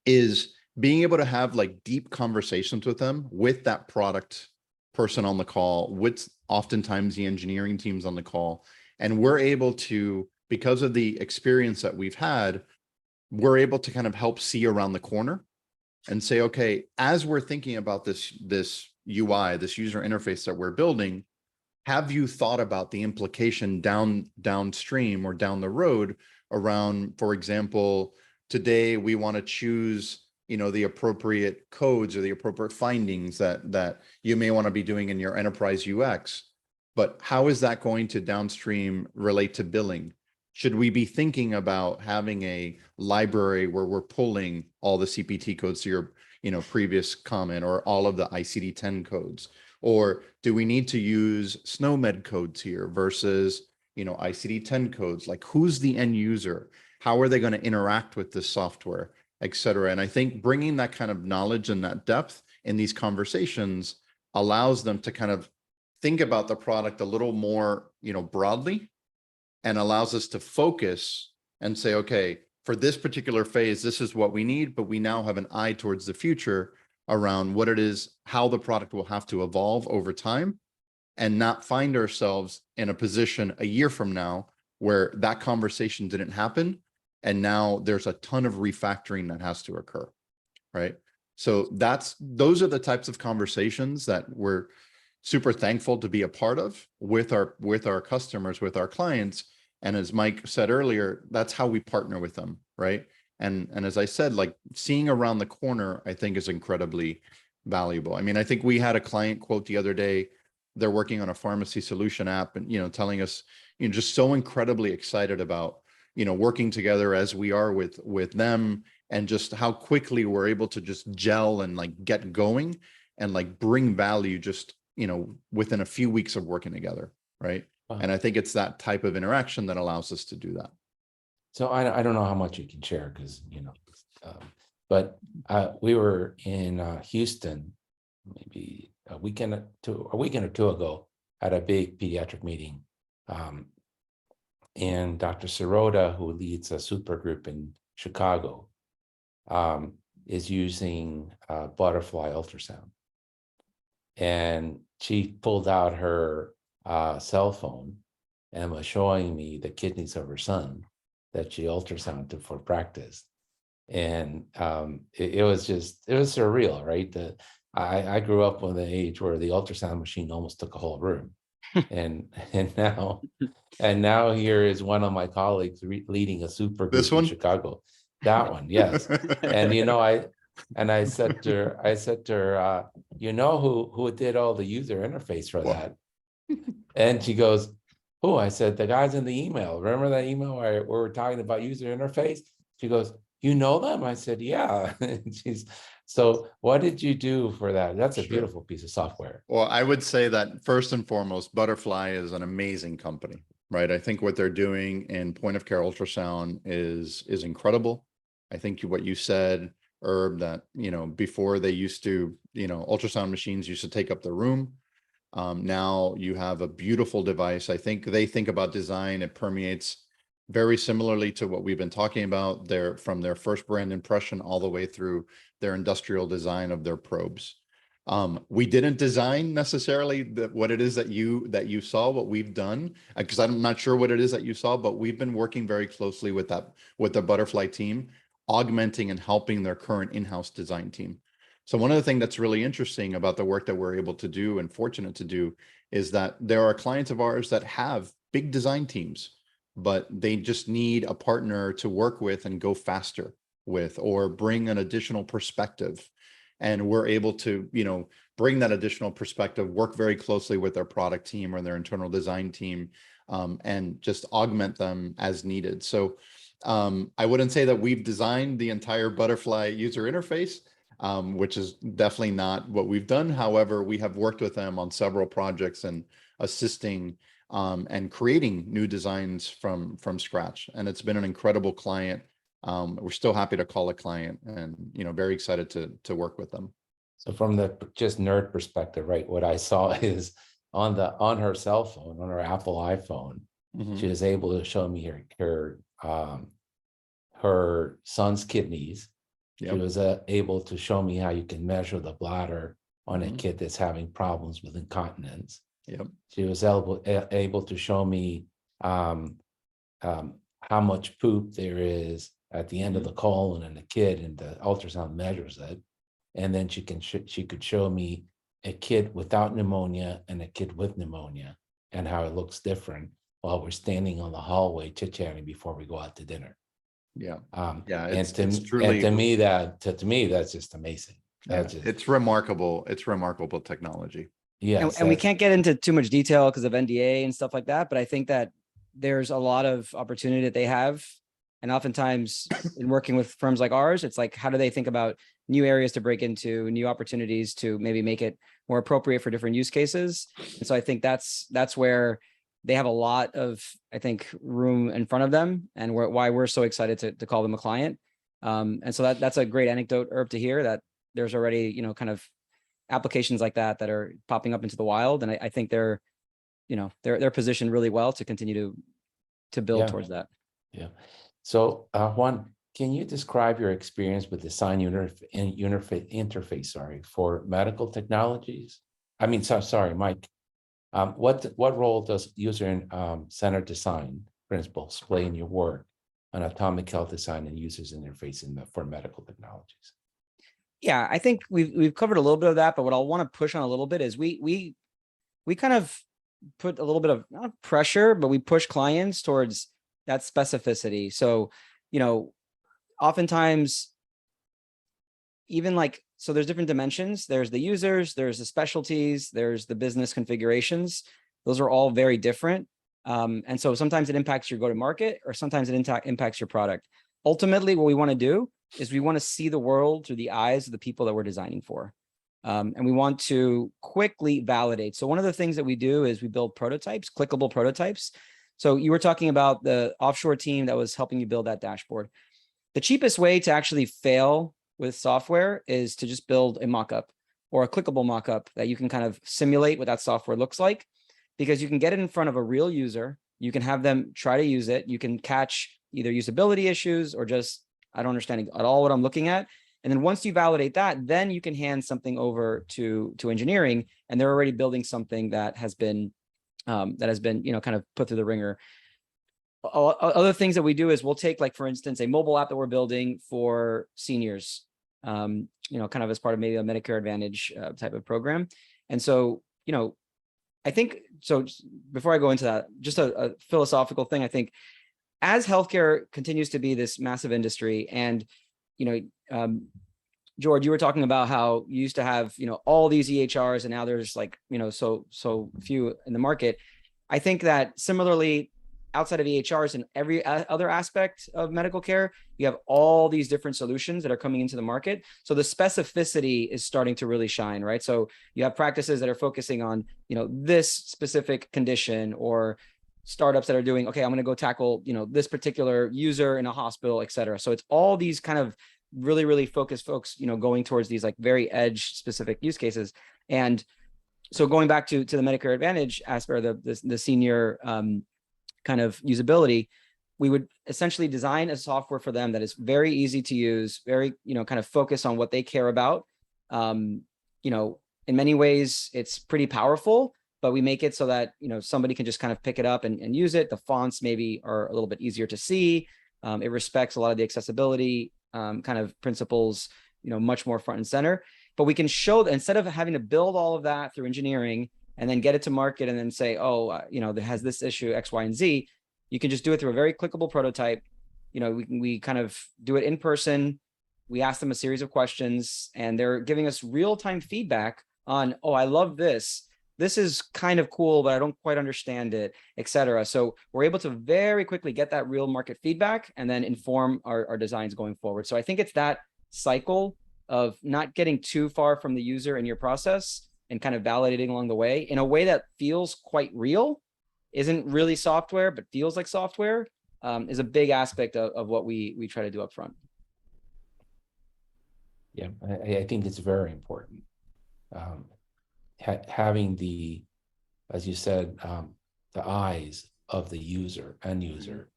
is being able to have deep conversations with them, with that product person on the call, with oftentimes the engineering teams on the call. And we're able to, because of the experience that we've had, we're able to kind of help see around the corner and say, okay, as we're thinking about this UI, this user interface that we're building, have you thought about the implication downstream or down the road around, for example, today we want to choose, the appropriate codes or the appropriate findings that you may want to be doing in your enterprise UX, but how is that going to downstream relate to billing? Should we be thinking about having a library where we're pulling all the CPT codes to your, previous comment, or all of the ICD-10 codes? Or do we need to use SNOMED codes here versus, ICD-10 codes? Like, who's the end user? How are they going to interact with this software, et cetera? And I think bringing that kind of knowledge and that depth in these conversations allows them to kind of think about the product a little more, broadly, and allows us to focus and say, okay, for this particular phase, this is what we need, but we now have an eye towards the future around what it is, how the product will have to evolve over time, and not find ourselves in a position a year from now where that conversation didn't happen, and now there's a ton of refactoring that has to occur, right? So those are the types of conversations that we're super thankful to be a part of with our customers, with our clients. And as Mike said earlier, that's how we partner with them, right? And as I said, seeing around the corner, I think, is incredibly valuable. I mean, I think we had a client quote the other day. They're working on a pharmacy solution app, and telling us, just so incredibly excited about, working together as we are with them, and just how quickly we're able to just gel and get going and bring value just, within a few weeks of working together, right? Wow. And I think it's that type of interaction that allows us to do that. So I don't know how much you can share, because but we were in Houston maybe a weekend or two ago at a big pediatric meeting, and Dr. Sirota, who leads a super group in Chicago, is using butterfly ultrasound, and she pulled out her cell phone and was showing me the kidneys of her son that she ultrasounded for practice. And it was surreal, right? I grew up with an age where the ultrasound machine almost took a whole room. and now here is one of my colleagues leading a super group in Chicago. That one, yes. And I said to her, who did all the user interface for that? And she goes, oh, I said, the guys in the email, remember that email where we were talking about user interface? She goes, you know them? I said, yeah. And she's, so what did you do for that? That's a Sure. beautiful piece of software. Well, I would say that first and foremost, Butterfly is an amazing company, right? I think what they're doing in point of care ultrasound is incredible. I think what you said, Herb, that, before they used to, ultrasound machines used to take up the room. Now you have a beautiful device. I think they think about design. It permeates very similarly to what we've been talking about there, from their first brand impression all the way through their industrial design of their probes. We didn't design necessarily what it is that you saw, what we've done, because I'm not sure what it is that you saw, but we've been working very closely with the Butterfly team, augmenting and helping their current in-house design team. So one of the things that's really interesting about the work that we're able to do and fortunate to do is that there are clients of ours that have big design teams, but they just need a partner to work with and go faster with, or bring an additional perspective. And we're able to, bring that additional perspective, work very closely with their product team or their internal design team, and just augment them as needed. So I wouldn't say that we've designed the entire Butterfly user interface, which is definitely not what we've done. However, we have worked with them on several projects and assisting and creating new designs from scratch. And it's been an incredible client. We're still happy to call a client, and very excited to work with them. So from the just nerd perspective, right, what I saw is on her cell phone, on her Apple iPhone, she was able to show me her son's kidneys. Yep. She was able to show me how you can measure the bladder on a kid that's having problems with incontinence. Yep. She was able to show me how much poop there is at the end of the colon in a kid, and the ultrasound measures it. And then she could show me a kid without pneumonia and a kid with pneumonia, and how it looks different while we're standing on the hallway chit-chatting before we go out to dinner. Yeah. It's truly, to me that's just amazing. It's remarkable. It's remarkable technology. Yes, and we can't get into too much detail because of NDA and stuff like that, but I think that there's a lot of opportunity that they have. And oftentimes in working with firms like ours, it's like, how do they think about new areas to break into, new opportunities to maybe make it more appropriate for different use cases? And so I think that's where they have a lot of, I think, room in front of them, and why we're so excited to call them a client. And so that's a great anecdote, Herb, to hear that there's already, kind of applications like that are popping up into the wild. And I think they're positioned really well to continue to build towards that. Yeah. So Juan, can you describe your experience with design interface, for medical technologies? I mean, sorry, Mike. What role does user-centered design principles play in your work on Atomic.Health design and users interface for medical technologies? Yeah, I think we've covered a little bit of that, but what I'll want to push on a little bit is we kind of put a little bit of, not pressure, but we push clients towards that specificity. So, oftentimes, even so there's different dimensions. There's the users, there's the specialties, there's the business configurations. Those are all very different. And so sometimes it impacts your go-to-market, or sometimes it impacts your product. Ultimately, what we want to do is we want to see the world through the eyes of the people that we're designing for. And we want to quickly validate. So one of the things that we do is we build prototypes, clickable prototypes. So you were talking about the offshore team that was helping you build that dashboard. The cheapest way to actually fail with software is to just build a mockup, or a clickable mockup that you can kind of simulate what that software looks like, because you can get it in front of a real user. You can have them try to use it. You can catch either usability issues or just, I don't understand at all what I'm looking at. And then once you validate that, then you can hand something over to engineering, and they're already building something that has been kind of put through the ringer. Other things that we do is we'll take, for instance, a mobile app that we're building for seniors, kind of as part of maybe a Medicare Advantage type of program. And so, I think, so before I go into that, just a philosophical thing, I think as healthcare continues to be this massive industry, and, George, you were talking about how you used to have, all these EHRs, and now there's so few in the market. I think that similarly, outside of EHRs and every other aspect of medical care, you have all these different solutions that are coming into the market. So the specificity is starting to really shine, right? So you have practices that are focusing on, this specific condition, or startups that are doing, okay, I'm going to go tackle, this particular user in a hospital, et cetera. So it's all these kind of really, really focused folks, going towards these like very edge specific use cases. And so going back to the Medicare Advantage aspect, or the senior kind of usability, we would essentially design a software for them that is very easy to use, very, kind of focus on what they care about. In many ways, it's pretty powerful, but we make it so that, somebody can just kind of pick it up and use it. The fonts maybe are a little bit easier to see. It respects a lot of the accessibility kind of principles, much more front and center. But we can show that instead of having to build all of that through engineering and then get it to market and then say, there has this issue X, Y, and Z, you can just do it through a very clickable prototype. We kind of do it in person. We ask them a series of questions, and they're giving us real-time feedback on, I love this. This is kind of cool, but I don't quite understand it, et cetera. So we're able to very quickly get that real market feedback and then inform our designs going forward. So I think it's that cycle of not getting too far from the user in your process and kind of validating along the way in a way that feels quite real, isn't really software, but feels like software, is a big aspect of what we try to do up front. Yeah, I think it's very important. Having the, as you said, the eyes of the end user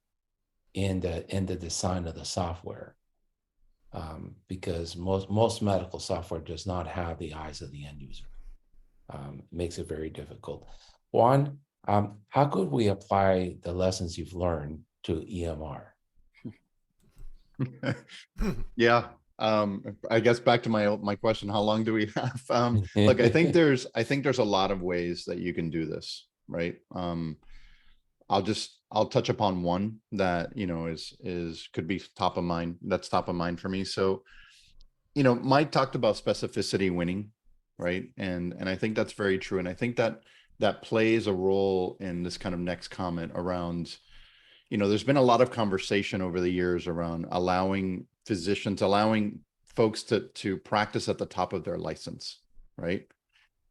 in the design of the software, because most medical software does not have the eyes of the end user. Makes it very difficult. Juan, how could we apply the lessons you've learned to EMR? Yeah. I guess back to my question, how long do we have? Look, I think there's a lot of ways that you can do this, right? I'll touch upon one that, could be top of mind. That's top of mind for me. So, Mike talked about specificity winning, right? And I think that's very true. And I think that plays a role in this kind of next comment around, there's been a lot of conversation over the years around allowing folks to practice at the top of their license, right?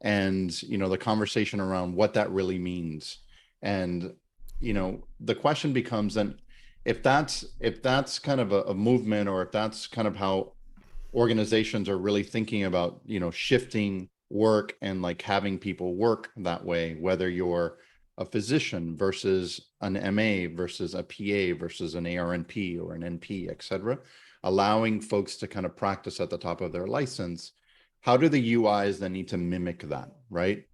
And, the conversation around what that really means. And, the question becomes then, if that's kind of a movement, or if that's kind of how organizations are really thinking about, shifting work and like having people work that way, whether you're a physician versus an MA versus a PA versus an ARNP or an NP, et cetera, allowing folks to kind of practice at the top of their license, how do the UIs then need to mimic that, right?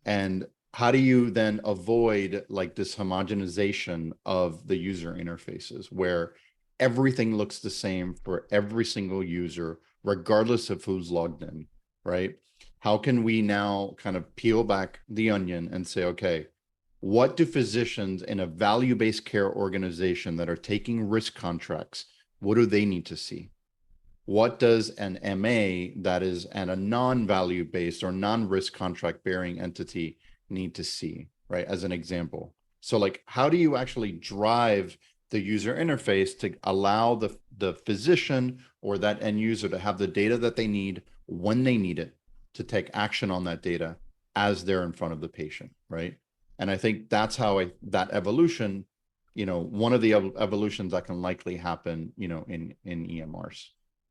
And how do you then avoid like this homogenization of the user interfaces where everything looks the same for every single user, regardless of who's logged in, right? How can we now kind of peel back the onion and say, okay, what do physicians in a value-based care organization that are taking risk contracts, what do they need to see? What does an MA that is at a non-value-based or non-risk contract bearing entity need to see, right? As an example. So like, how do you actually drive the user interface to allow the physician or that end user to have the data that they need when they need it to take action on that data as they're in front of the patient, right? And I think that's how that evolution, one of the evolutions that can likely happen, in EMRs.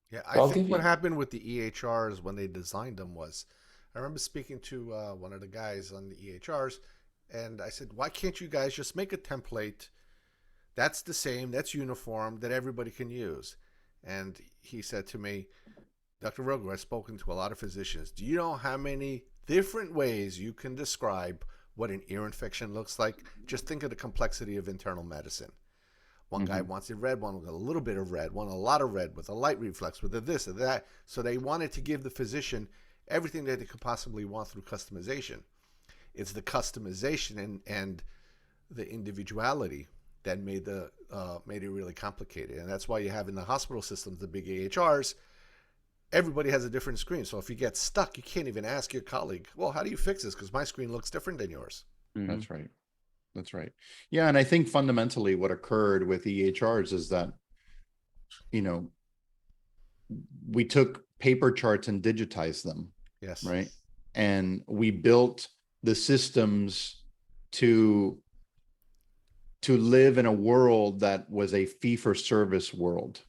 Yeah, I think what happened with the EHRs when they designed them was, I remember speaking to one of the guys on the EHRs, and I said, why can't you guys just make a template that's the same, that's uniform, that everybody can use? And he said to me, Dr. Roger, I've spoken to a lot of physicians. Do you know how many different ways you can describe what an ear infection looks like? Just think of the complexity of internal medicine. One guy wants it red, one with a little bit of red, one a lot of red, with a light reflex, with a this or that. So they wanted to give the physician everything that they could possibly want through customization. It's the customization and the individuality that made it really complicated. And that's why you have in the hospital systems, the big EHRs, everybody has a different screen. So if you get stuck, you can't even ask your colleague, well, how do you fix this? Because my screen looks different than yours. That's right. That's right. Yeah. And I think fundamentally what occurred with EHRs is that, you know, we took paper charts and digitized them. Yes. Right. And we built the systems to live in a world that was a fee-for-service world.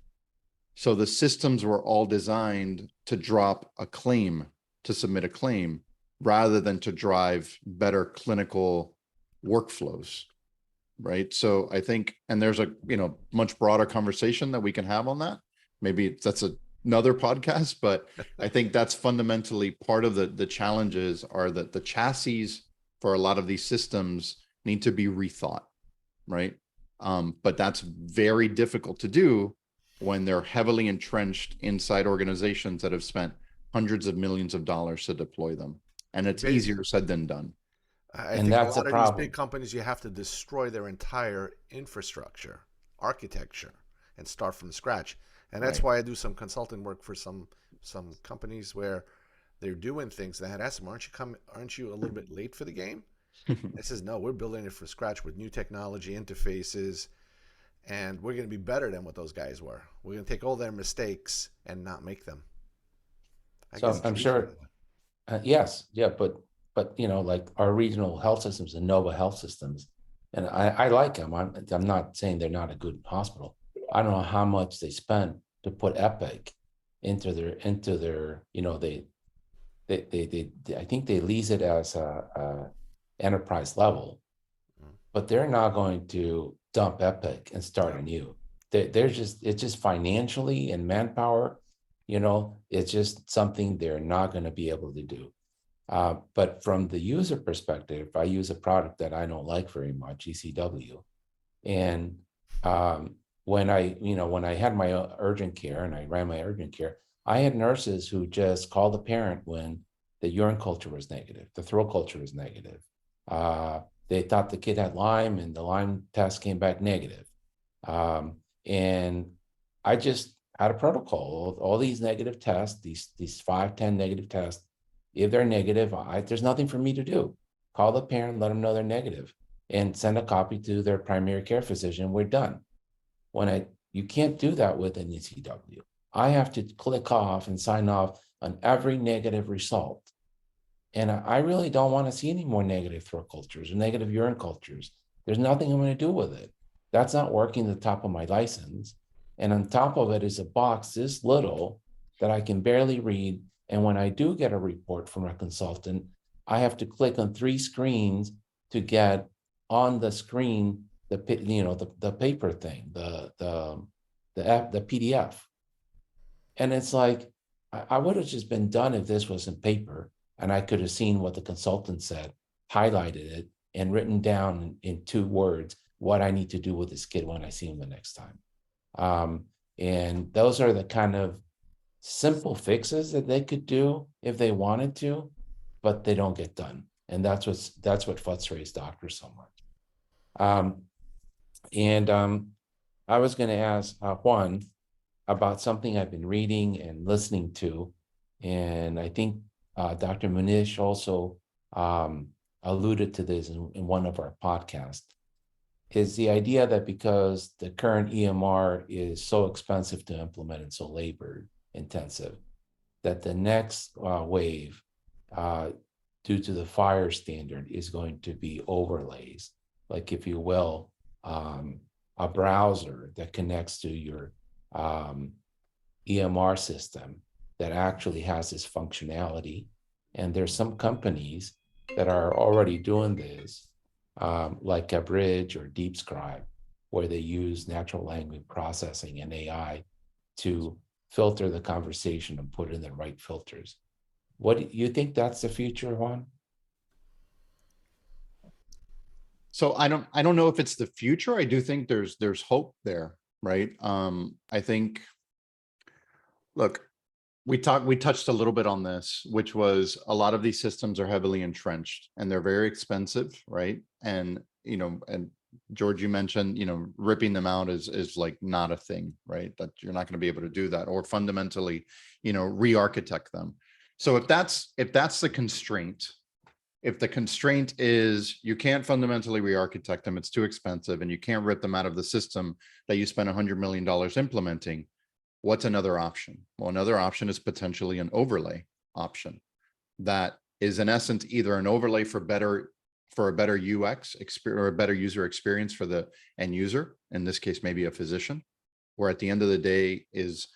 So the systems were all designed to drop a claim, to submit a claim, rather than to drive better clinical workflows. Right. So I think, and there's a, much broader conversation that we can have on that. Maybe that's another podcast, but I think that's fundamentally part of the challenges are that the chassis for a lot of these systems need to be rethought. Right. But that's very difficult to do when they're heavily entrenched inside organizations that have spent hundreds of millions of dollars to deploy them. And it's easier said than done. I And think a that's a lot of these problem. big companies, you have to destroy their entire infrastructure, architecture, and start from scratch. And that's Right. why I do some consulting work for some companies where they're doing things. They had asked them, aren't you a little bit late for the game? It says, no, we're building it from scratch with new technology, interfaces, and we're going to be better than what those guys were. We're going to take all their mistakes and not make them. So I'm sure, yes, yeah, but like our regional health systems and Nova Health Systems, and I like them. I'm not saying they're not a good hospital. I don't know how much they spent to put Epic into their they I think they lease it as a enterprise level, but they're not going to dump Epic and start anew. It's just financially and manpower, it's just something they're not going to be able to do. But from the user perspective, I use a product that I don't like very much, ECW. And when I had my urgent care and I ran my urgent care, I had nurses who just called the parent when the urine culture was negative, the throat culture was negative. They thought the kid had Lyme and the Lyme test came back negative. And I just had a protocol, all these negative tests, these 5-10 negative tests. If they're negative, there's nothing for me to do. Call the parent, let them know they're negative, and send a copy to their primary care physician. We're done. You can't do that with an ECW. I have to click off and sign off on every negative result. And I really don't want to see any more negative throat cultures or negative urine cultures. There's nothing I'm going to do with it. That's not working the top of my license. And on top of it is a box this little that I can barely read. And when I do get a report from a consultant, I have to click on 3 screens to get on the screen the paper thing, the PDF. And it's like, I would have just been done if this was in paper and I could have seen what the consultant said, highlighted it, and written down in 2 words what I need to do with this kid when I see him the next time. And those are the kind of simple fixes that they could do if they wanted to, but they don't get done. And that's what frustrates doctors so much. I was going to ask Juan about something I've been reading and listening to, and I think Dr. Munish also alluded to this in one of our podcasts, is the idea that because the current EMR is so expensive to implement and so labor intensive, that the next wave, due to the FHIR standard, is going to be overlays, like, if you will, a browser that connects to your EMR system that actually has this functionality. And there's some companies that are already doing this, like a Bridge or DeepScribe, where they use natural language processing and AI to filter the conversation and put in the right filters. What do you think that's the future, Juan? So I don't know if it's the future. I do think there's hope there, right? I think, look, we touched a little bit on this, which was a lot of these systems are heavily entrenched and they're very expensive, right? And and George, you mentioned, ripping them out is like not a thing, right? That you're not going to be able to do that, or fundamentally, re-architect them. So if that's the constraint, if the constraint is you can't fundamentally re-architect them, it's too expensive, and you can't rip them out of the system that you spent $100 million implementing, what's another option? Well, another option is potentially an overlay option that is in essence either an overlay for a better UX experience or a better user experience for the end user, in this case, maybe a physician, where at the end of the day is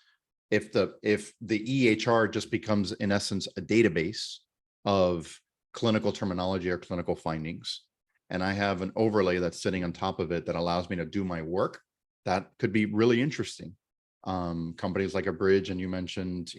if the EHR just becomes in essence a database of clinical terminology or clinical findings, and I have an overlay that's sitting on top of it that allows me to do my work, that could be really interesting. Companies like Abridge, and you mentioned,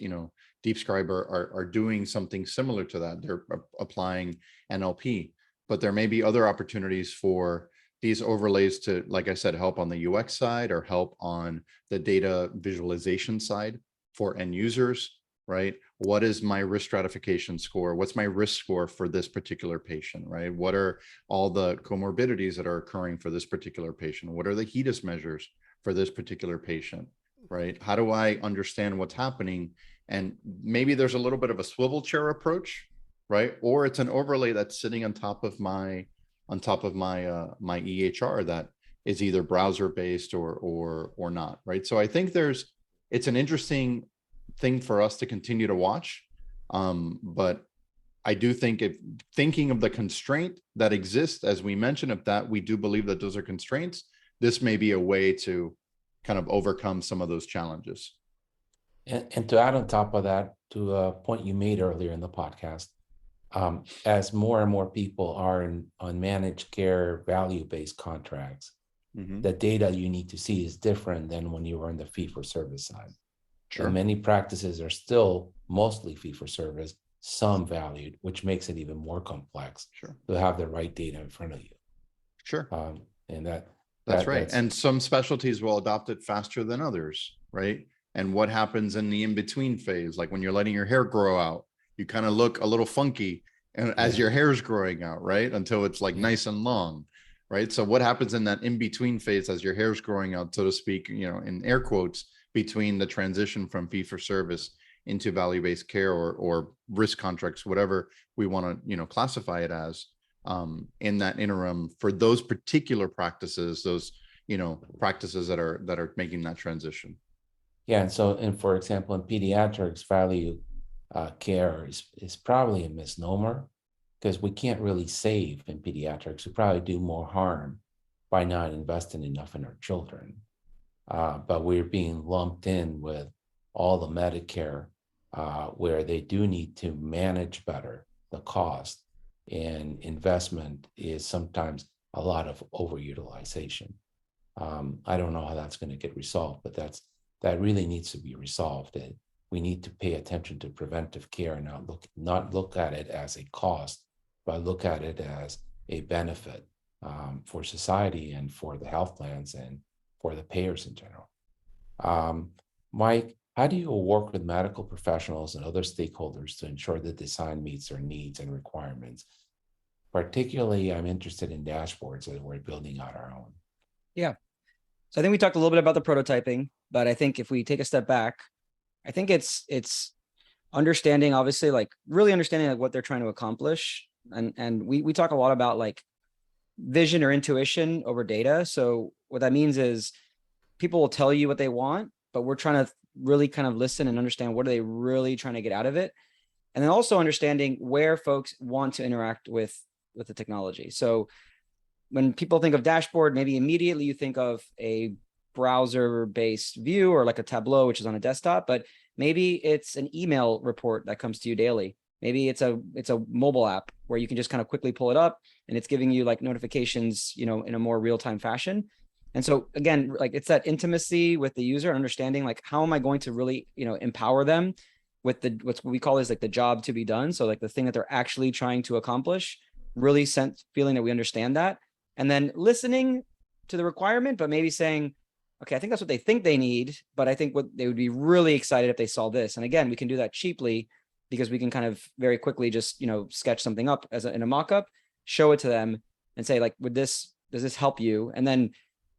DeepScribe are doing something similar to that. They're applying NLP, but there may be other opportunities for these overlays to, like I said, help on the UX side or help on the data visualization side for end users, right? What is my risk stratification score? What's my risk score for this particular patient, right? What are all the comorbidities that are occurring for this particular patient? What are the HEDIS measures for this particular patient, right? How do I understand what's happening? And maybe there's a little bit of a swivel chair approach, right? Or it's an overlay that's sitting on top of my my EHR that is either browser based or not, right? So I think it's an interesting thing for us to continue to watch. But I do think thinking of the constraint that exists, as we mentioned, if that we do believe that those are constraints, this may be a way to kind of overcome some of those challenges. And to add on top of that, to a point you made earlier in the podcast, as more and more people are on managed care value-based contracts, the data you need to see is different than when you were in the fee-for-service side. Sure. And many practices are still mostly fee-for-service, some valued, which makes it even more complex to have the right data in front of you. Sure. And that's right. And some specialties will adopt it faster than others, right? And what happens in the in-between phase, like when you're letting your hair grow out, you kind of look a little funky and as your hair is growing out, right? Until it's like nice and long, right? So what happens in that in-between phase as your hair is growing out, so to speak, in air quotes, between the transition from fee-for-service into value-based care or risk contracts, whatever we want to, classify it as, in that interim for those particular practices, those, practices that are making that transition. Yeah, and for example, in pediatrics, value care is probably a misnomer because we can't really save in pediatrics. We probably do more harm by not investing enough in our children. But we're being lumped in with all the Medicare where they do need to manage better the cost, and investment is sometimes a lot of overutilization. I don't know how that's going to get resolved, but that really needs to be resolved. And we need to pay attention to preventive care and not look at it as a cost, but look at it as a benefit for society and for the health plans and for the payers in general. Mike, how do you work with medical professionals and other stakeholders to ensure the design meets their needs and requirements? Particularly, I'm interested in dashboards as we're building out our own. Yeah. So I think we talked a little bit about the prototyping, but I think if we take a step back, I think it's understanding, obviously, like really understanding like what they're trying to accomplish. And we talk a lot about like vision or intuition over data. So what that means is people will tell you what they want, but we're trying to really kind of listen and understand what are they really trying to get out of it. And then also understanding where folks want to interact with the technology. So when people think of dashboard, maybe immediately you think of a browser-based view or like a Tableau, which is on a desktop, but maybe it's an email report that comes to you daily. Maybe it's a mobile app where you can just kind of quickly pull it up and it's giving you like notifications, in a more real-time fashion. And so again, like it's that intimacy with the user, understanding like how am I going to really, empower them with what we call is like the job to be done. So like the thing that they're actually trying to accomplish, really feeling that we understand that, and then listening to the requirement, but maybe saying, okay, I think that's what they think they need, but I think what they would be really excited if they saw this. And again, we can do that cheaply because we can kind of very quickly just, sketch something up in a mock-up, show it to them and say like, does this help you? And then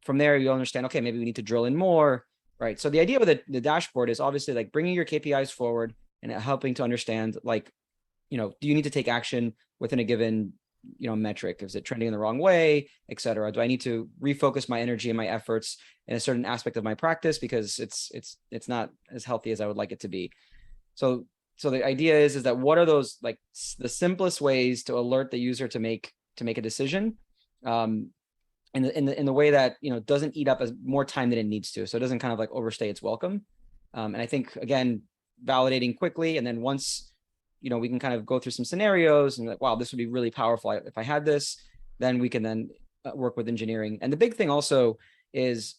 from there, you'll understand, okay, maybe we need to drill in more, right? So the idea with the dashboard is obviously like bringing your KPIs forward and helping to understand like do you need to take action within a given, metric? Is it trending in the wrong way, et cetera? Do I need to refocus my energy and my efforts in a certain aspect of my practice because it's not as healthy as I would like it to be? So the idea is that what are those, like, the simplest ways to alert the user to make a decision, in the way that, doesn't eat up as more time than it needs to, so it doesn't kind of like overstay its welcome. And I think, again, validating quickly, and then once we can kind of go through some scenarios and like, wow, this would be really powerful if I had this, then we can then work with engineering. And the big thing also is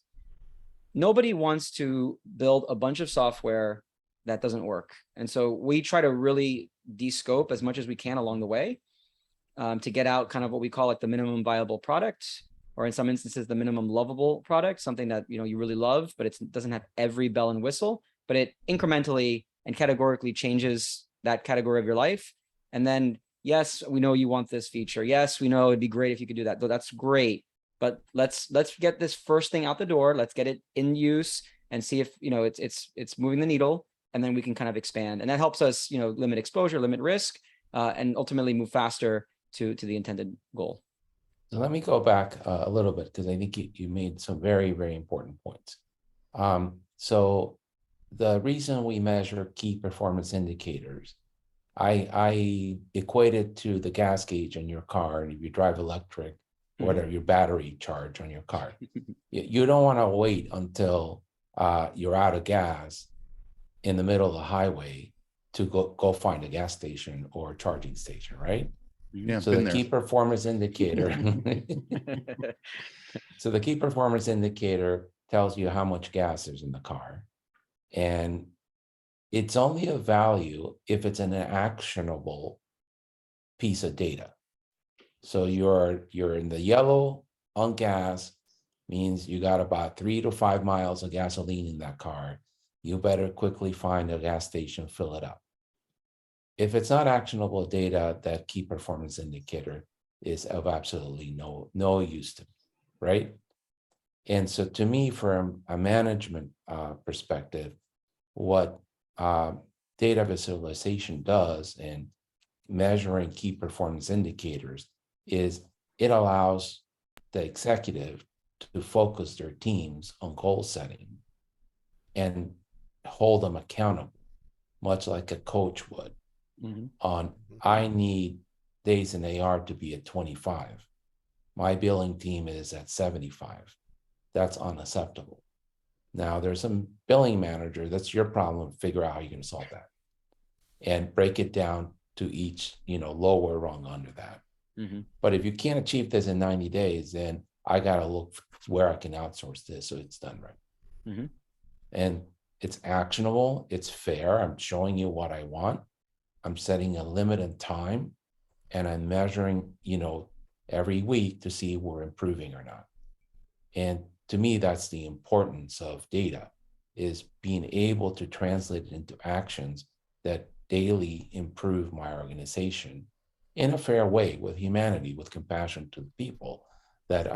nobody wants to build a bunch of software that doesn't work. And so we try to really de-scope as much as we can along the way, to get out kind of what we call like the minimum viable product, or in some instances, the minimum lovable product, something that, you really love, but it doesn't have every bell and whistle, but it incrementally and categorically changes that category of your life. And then, yes, we know you want this feature. Yes, we know it'd be great if you could do that. Though that's great, but let's get this first thing out the door. Let's get it in use and see if, it's moving the needle, and then we can kind of expand. And that helps us, limit exposure, limit risk, and ultimately move faster to the intended goal. So let me go back a little bit, because I think you made some very, very important points. So the reason we measure key performance indicators, I equate it to the gas gauge in your car. And if you drive electric, whatever, your battery charge on your car, you don't want to wait until you're out of gas in the middle of the highway to go find a gas station or charging station, right? Yeah, So the key performance indicator. So the key performance indicator tells you how much gas is in the car. And it's only of value if it's an actionable piece of data. So you're in the yellow on gas, means you got about 3 to 5 miles of gasoline in that car. You better quickly find a gas station, fill it up. If it's not actionable data, that key performance indicator is of absolutely no use to me, right? And so to me, from a management perspective, what data visualization does and measuring key performance indicators is it allows the executive to focus their teams on goal setting and hold them accountable, much like a coach would. On, I need days in AR to be at 25. My billing team is at 75. That's unacceptable. Now, there's some billing manager, that's your problem. Figure out how you're going to solve that and break it down to each, lower rung under that. But if you can't achieve this in 90 days, then I got to look where I can outsource this so it's done right. And it's actionable, it's fair. I'm showing you what I want. I'm setting a limit in time, and I'm measuring, every week to see if we're improving or not. And to me, that's the importance of data, is being able to translate it into actions that daily improve my organization in a fair way, with humanity, with compassion to the people that,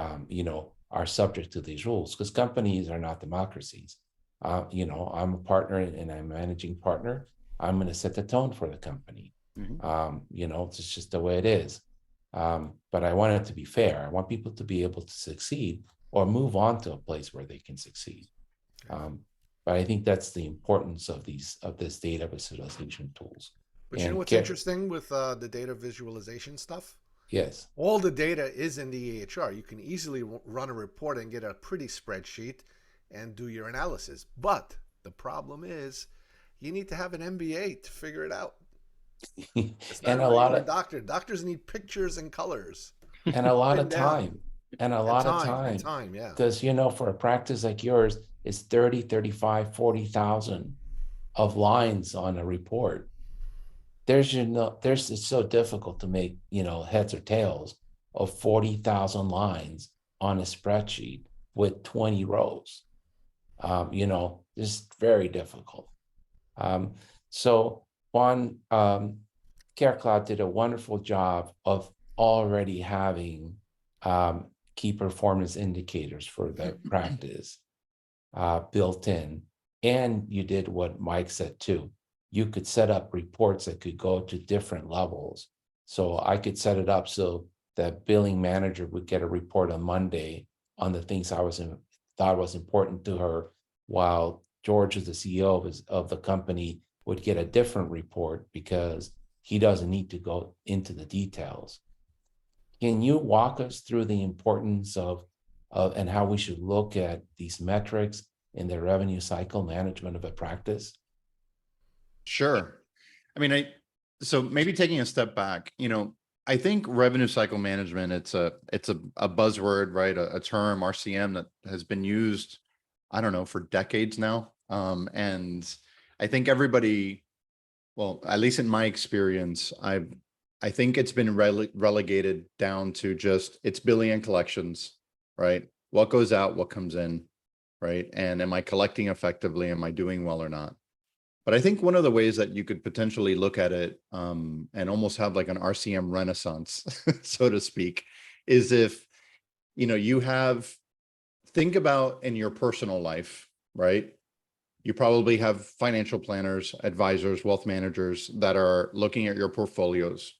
are subject to these rules, because companies are not democracies. I'm a partner and I'm a managing partner. I'm going to set the tone for the company. It's just the way it is. But I want it to be fair. I want people to be able to succeed or move on to a place where they can succeed. But I think that's the importance of this data visualization tools. But you know what's interesting with the data visualization stuff? Yes. All the data is in the EHR. You can easily run a report and get a pretty spreadsheet and do your analysis. But the problem is, you need to have an MBA to figure it out. It's not and a lot of doctors need pictures and colors. And a lot of time. And a lot of time, yeah. Because, for a practice like yours, it's 30, 35, 40,000 of lines on a report. It's so difficult to make, heads or tails of 40,000 lines on a spreadsheet with 20 rows. Just very difficult. So Juan, CareCloud did a wonderful job of already having key performance indicators for the practice built in. And you did what Mike said too. you could set up reports that could go to different levels. So I could set it up so that billing manager would get a report on Monday on the things thought was important to her, while George, as the CEO of the company, would get a different report because he doesn't need to go into the details. Can you walk us through the importance of and how we should look at these metrics in the revenue cycle management of a practice? Sure. I mean, so maybe taking a step back, I think revenue cycle management, it's a buzzword, right? A term, RCM, that has been used, I don't know, for decades now. And I think everybody, well, at least in my experience, I think it's been relegated down to just it's billing and collections, right? What goes out, what comes in, right? And am I collecting effectively? Am I doing well or not? But I think one of the ways that you could potentially look at it and almost have like an RCM renaissance, so to speak, is if, think about in your personal life, right? You probably have financial planners, advisors, wealth managers that are looking at your portfolios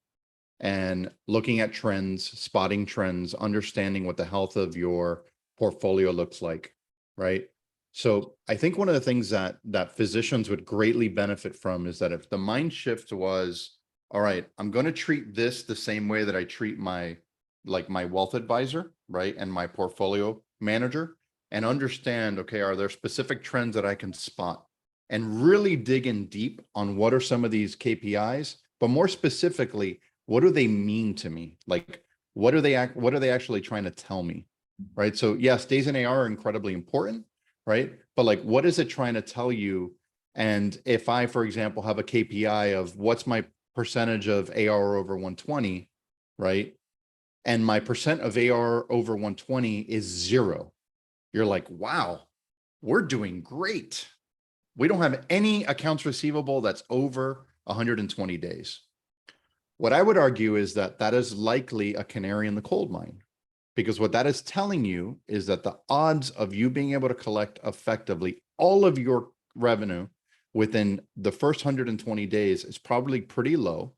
and looking at trends, spotting trends, understanding what the health of your portfolio looks like, right? So I think one of the things that physicians would greatly benefit from is that if the mind shift was, all right, I'm going to treat this the same way that I treat my wealth advisor, right? And my portfolio manager, and understand, okay, are there specific trends that I can spot and really dig in deep on what are some of these KPIs, but more specifically, what do they mean to me? Like, what are they actually trying to tell me? Right. So yes, days in AR are incredibly important, right? But like, what is it trying to tell you? And if I, for example, have a KPI of what's my percentage of AR over 120, right? And my percent of AR over 120 is 0. You're like, wow, we're doing great. We don't have any accounts receivable that's over 120 days. What I would argue is that is likely a canary in the coal mine, because what that is telling you is that the odds of you being able to collect effectively all of your revenue within the first 120 days is probably pretty low.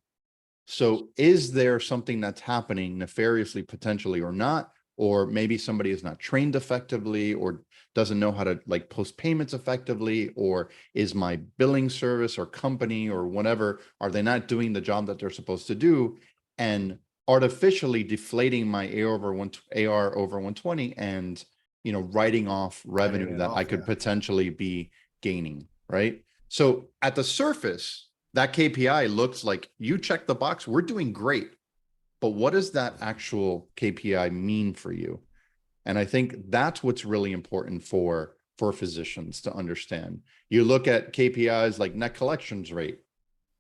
So is there something that's happening nefariously, potentially, or not? Or maybe somebody is not trained effectively or doesn't know how to like post payments effectively, or is my billing service or company or whatever, are they not doing the job that they're supposed to do and artificially deflating my AR over 120 and, writing off revenue that I could potentially be gaining, right? So at the surface, that KPI looks like you check the box, we're doing great. But what does that actual KPI mean for you? And I think that's what's really important for physicians to understand. You look at KPIs like net collections rate.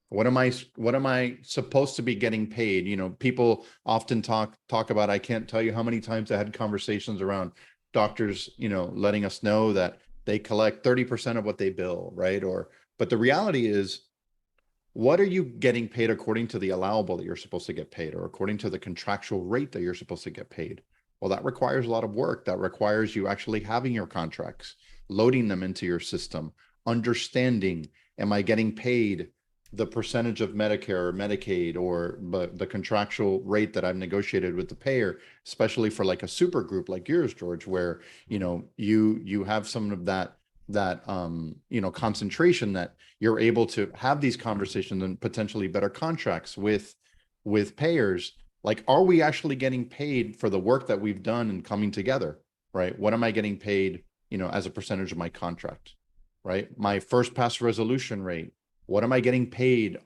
What am I supposed to be getting paid? People often talk about, I can't tell you how many times I had conversations around doctors, letting us know that they collect 30% of what they bill, right? But the reality is, what are you getting paid according to the allowable that you're supposed to get paid, or according to the contractual rate that you're supposed to get paid? Well, that requires a lot of work. That requires you actually having your contracts, loading them into your system, understanding, am I getting paid the percentage of Medicare or Medicaid, or the contractual rate that I've negotiated with the payer, especially for like a super group like yours, George, where, you have some of that concentration, that you're able to have these conversations and potentially better contracts with payers. Like, are we actually getting paid for the work that we've done and coming together, right? What am I getting paid, as a percentage of my contract, right? My first pass resolution rate, what am I getting paid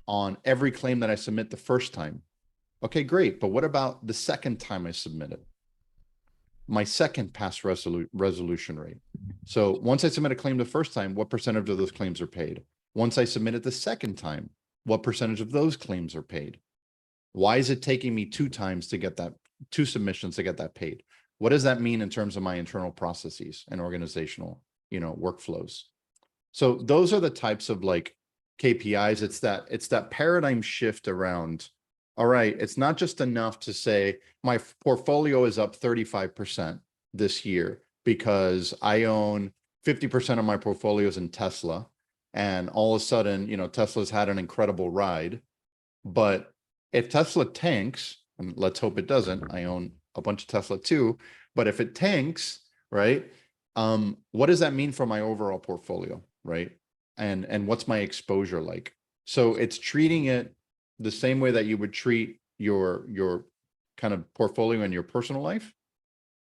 on every claim that I submit the first time? Okay, great. But what about the second time I submit it? My second pass resolution rate. So once I submit a claim the first time, what percentage of those claims are paid? Once I submit it the second time, what percentage of those claims are paid? Why is it taking me 2 times to get that, 2 submissions to get that paid? What does that mean in terms of my internal processes and organizational, workflows? So those are the types of like KPIs. It's that paradigm shift around, all right, it's not just enough to say my portfolio is up 35% this year because I own 50% of my portfolios in Tesla, and all of a sudden, Tesla's had an incredible ride. But if Tesla tanks, and let's hope it doesn't, I own a bunch of Tesla too, but if it tanks, right, what does that mean for my overall portfolio, right? And what's my exposure like? So it's treating it the same way that you would treat your kind of portfolio in your personal life,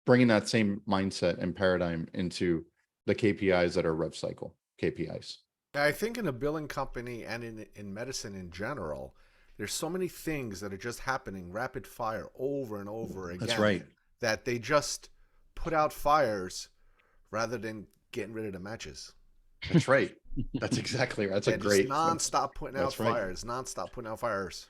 bringing that same mindset and paradigm into the KPIs that are rev cycle KPIs. I think in a billing company and in medicine in general, there's so many things that are just happening rapid fire over and over again. That's right. That they just put out fires rather than getting rid of the matches. That's right. That's exactly right. That's a great. Non-stop putting out right. fires. Non-stop putting out fires.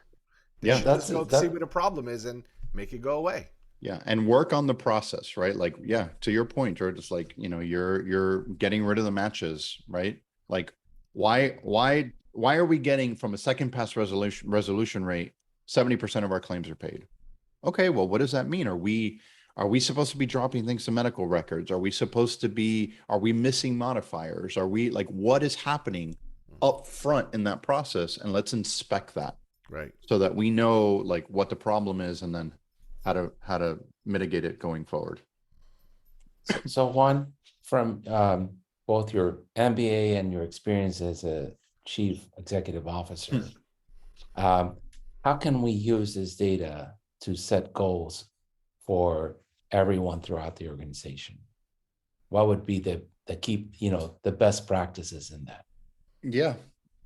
They Yeah, should just go see what the problem is and make it go away. Yeah, and work on the process, right? Like, yeah, to your point, George, it's like, you're getting rid of the matches, right? Like, why are we getting from a second pass resolution rate, 70% of our claims are paid? Okay, well, what does that mean? Are we supposed to be dropping things to medical records? Are we missing modifiers? Are we, like, what is happening up front in that process? And let's inspect that. Right. So that we know, like, what the problem is, and then how to mitigate it going forward. So Juan, from both your MBA and your experience as a chief executive officer, how can we use this data to set goals for everyone throughout the organization? What would be the key, the best practices in that? Yeah.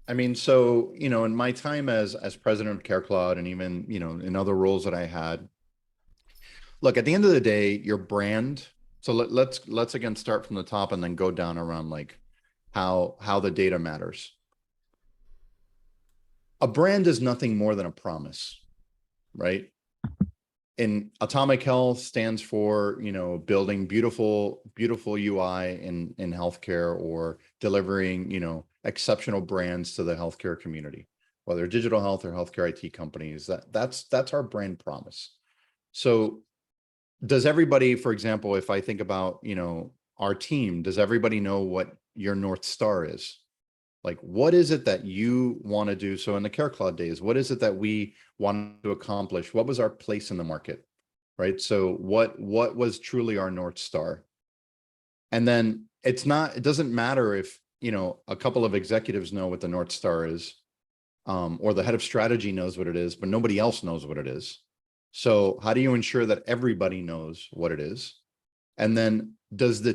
I mean, so, in my time as president of CareCloud, and even, in other roles that I had, look, at the end of the day, your brand. So let's again start from the top and then go down around, like, how the data matters. A brand is nothing more than a promise, right? In Atomic.Health stands for, building beautiful UI in healthcare, or delivering, exceptional brands to the healthcare community, whether digital health or healthcare IT companies. That's our brand promise. So does everybody, for example, if I think about, our team, does everybody know what your North Star is? Like, what is it that you want to do? So in the CareCloud days, what is it that we wanted to accomplish? What was our place in the market, right? So what was truly our North Star? And then it doesn't matter if, a couple of executives know what the North Star is, or the head of strategy knows what it is, but nobody else knows what it is. So how do you ensure that everybody knows what it is? And then does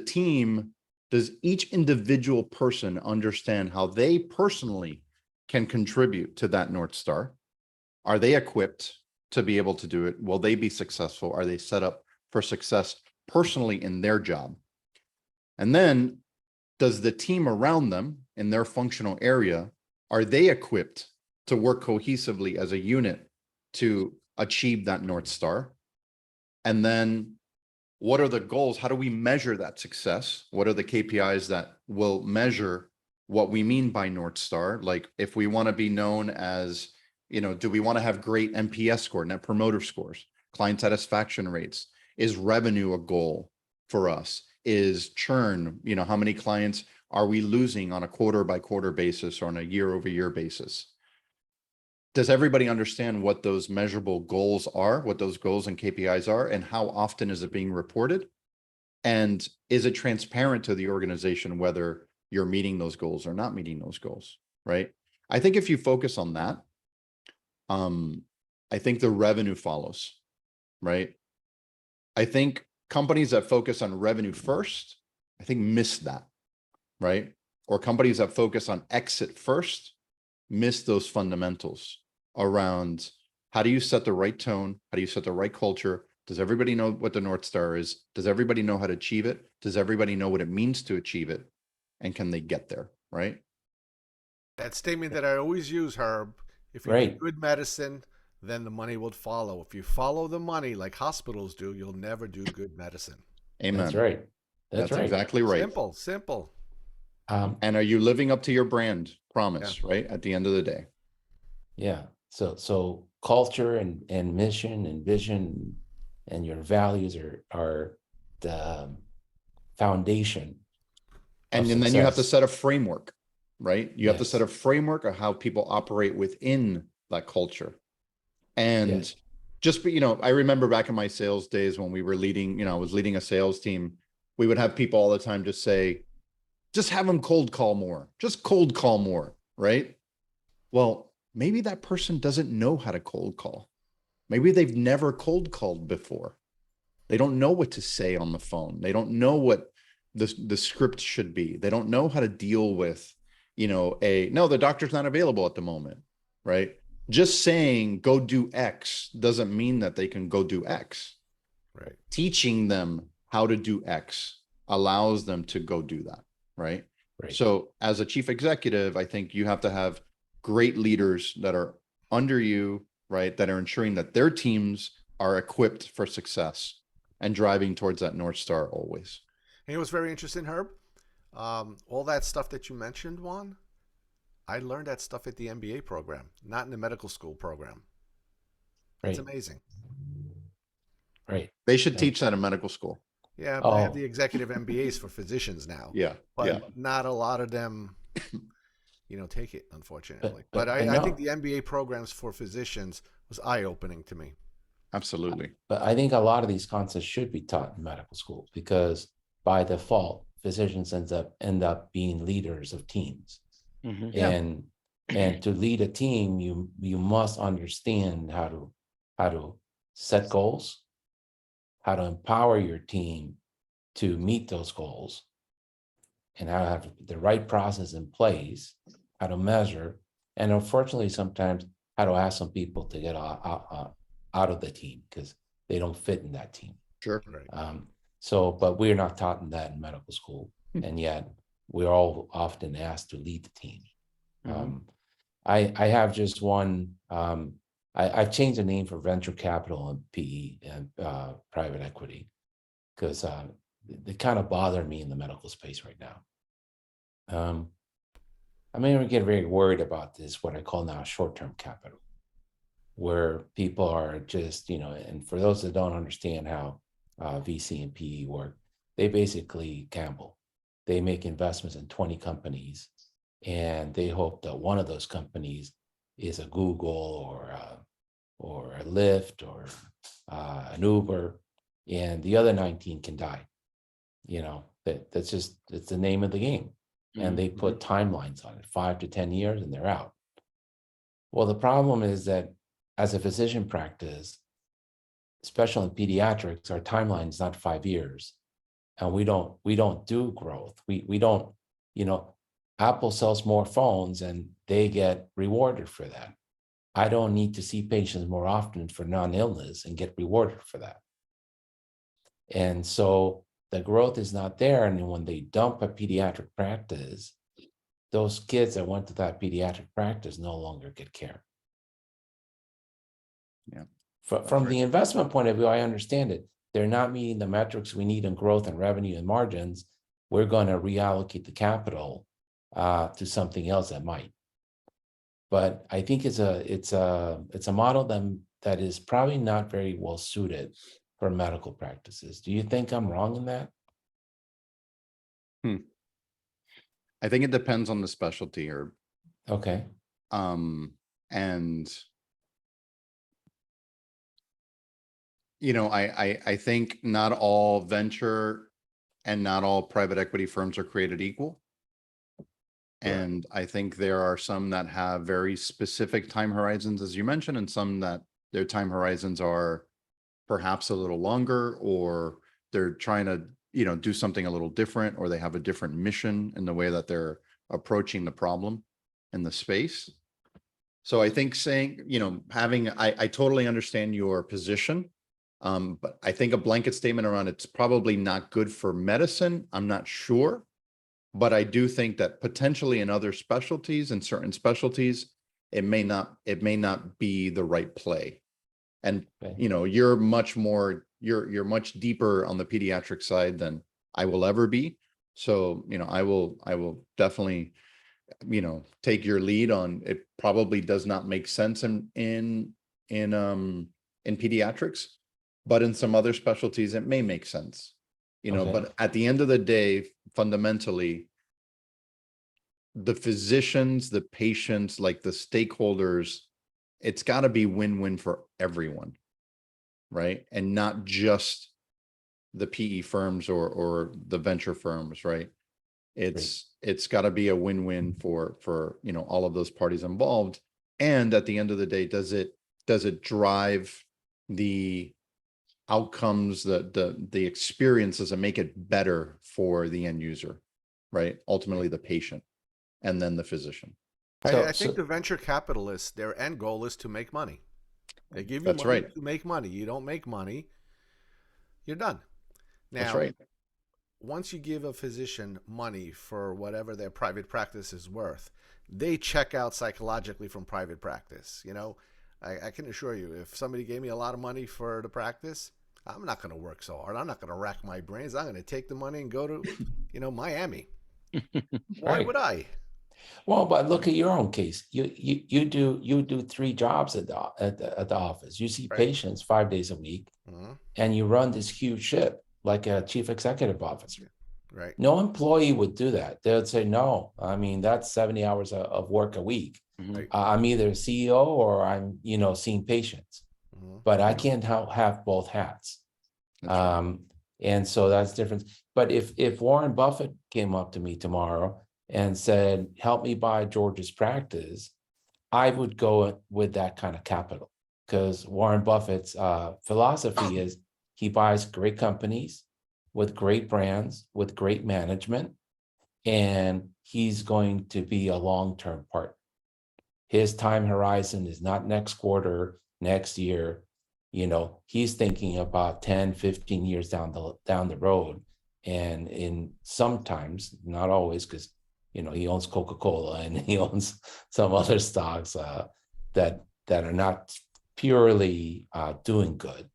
each individual person understand how they personally can contribute to that North Star? Are they equipped to be able to do it? Will they be successful? Are they set up for success personally in their job? And then does the team around them in their functional area, are they equipped to work cohesively as a unit to achieve that North Star? And then what are the goals? How do we measure that success? What are the KPIs that will measure what we mean by North Star? Like, if we want to be known as, do we want to have great NPS score, net promoter scores, client satisfaction rates? Is revenue a goal for us? Is churn, how many clients are we losing on a quarter by quarter basis or on a year over year basis? Does everybody understand what those measurable goals are, what those goals and KPIs are, and how often is it being reported? And is it transparent to the organization whether you're meeting those goals or not meeting those goals, right? I think if you focus on that, I think the revenue follows, right? I think companies that focus on revenue first, I think miss that, right? Or companies that focus on exit first, miss those fundamentals around how do you set the right tone? How do you set the right culture? Does everybody know what the North Star is? Does everybody know how to achieve it? Does everybody know what it means to achieve it? And can they get there, right? That statement that I always use, Herb, if you do good medicine, then the money will follow. If you follow the money like hospitals do, you'll never do good medicine. Amen. That's right. That's right. Exactly right. Simple. And are you living up to your brand promise, right? At the end of the day. Yeah. So culture and mission and vision and your values are the foundation. And then you have to set a framework, right? You have to Yes. set a framework of how people operate within that culture. And Yes. just, I remember back in my sales days when we were leading, I was leading a sales team, we would have people all the time just say, just have them cold call more, just cold call more, right? Well, maybe that person doesn't know how to cold call. Maybe they've never cold called before. They don't know what to say on the phone. They don't know what the script should be. They don't know how to deal with, no, the doctor's not available at the moment, right? Just saying go do X doesn't mean that they can go do X. Right. Teaching them how to do X allows them to go do that, right? Right. So as a chief executive, I think you have to have great leaders that are under you, right? That are ensuring that their teams are equipped for success and driving towards that North Star always. And it was very interesting, Herb. All that stuff that you mentioned, Juan, I learned that stuff at the MBA program, not in the medical school program. That's Right. amazing. Right. They should teach that in medical school. Yeah, but they have Oh, the executive MBAs for physicians now. Yeah. But Yeah. not a lot of them, take it, unfortunately. But but I think no. the MBA programs for physicians was eye-opening to me. Absolutely. But I think a lot of these concepts should be taught in medical schools because by default, physicians end up being leaders of teams. Mhm. And to lead a team, you must understand how to set goals, how to empower your team to meet those goals, and how to have the right process in place, how to measure, and unfortunately, sometimes how to ask some people to get out of the team because they don't fit in that team. Sure. Right. But we're not taught in that in medical school, and yet we're all often asked to lead the team. I have just one. I've changed the name for venture capital and PE and private equity because they kind of bother me in the medical space right now. I mean, we get very worried about this, what I call now short-term capital, where people are just, and for those that don't understand how VC and PE work, they basically gamble. They make investments in 20 companies, and they hope that one of those companies is a Google or a Lyft or an Uber, and the other 19 can die. That's the name of the game. And they put timelines on it, 5 to 10 years, and they're out. Well, the problem is that as a physician practice, especially in pediatrics, our timeline is not 5 years, and we don't do growth. We don't, Apple sells more phones and they get rewarded for that. I don't need to see patients more often for non-illness and get rewarded for that. And so the growth is not there. And when they dump a pediatric practice, those kids that went to that pediatric practice no longer get care. Yeah. From the investment point of view, I understand it. They're not meeting the metrics we need in growth and revenue and margins. We're going to reallocate the capital to something else that might. But I think it's a model that is probably not very well suited for medical practices. Do you think I'm wrong in that? I think it depends on the specialty, or Okay. and I think not all venture and not all private equity firms are created equal. And I think there are some that have very specific time horizons, as you mentioned, and some that their time horizons are perhaps a little longer, or they're trying to, do something a little different, or they have a different mission in the way that they're approaching the problem in the space. So I think saying, I totally understand your position. But I think a blanket statement around it's probably not good for medicine, I'm not sure. But I do think that potentially in other specialties, in certain specialties, it may not be the right play. And Okay. you're much much deeper on the pediatric side than I will ever be. So, I will definitely, take your lead on it. Probably does not make sense in pediatrics, but in some other specialties, it may make sense. Okay. But at the end of the day, fundamentally, the physicians, the patients, like the stakeholders, it's got to be win-win for everyone, right? And not just the PE firms or the venture firms, right? It's got to be a win-win for all of those parties involved. And at the end of the day, does it drive the outcomes, the experiences, and make it better for the end user, right? Ultimately the patient, and then the physician. I think the venture capitalists, their end goal is to make money. They give you money to make money. You don't make money, you're done. Now, That's right. Once you give a physician money for whatever their private practice is worth, they check out psychologically from private practice. I can assure you, if somebody gave me a lot of money for the practice, I'm not going to work so hard. I'm not going to rack my brains. I'm going to take the money and go to, Miami. Why would I? Well, but look at your own case. You do 3 jobs at the office. You see patients 5 days a week, and you run this huge ship like a chief executive officer. Right. No employee would do that. They would say, no, I mean, that's 70 hours of work a week. Right. I'm either a CEO or I'm, seeing patients, but I can't have both hats. And so that's different. But if Warren Buffett came up to me tomorrow and said, help me buy George's practice, I would go with that kind of capital, because Warren Buffett's philosophy is he buys great companies with great brands, with great management, and he's going to be a long-term partner. His time horizon is not next quarter, next year. He's thinking about 10, 15 years down the road. And in sometimes, not always, because he owns Coca-Cola and he owns some other stocks that are not purely doing good.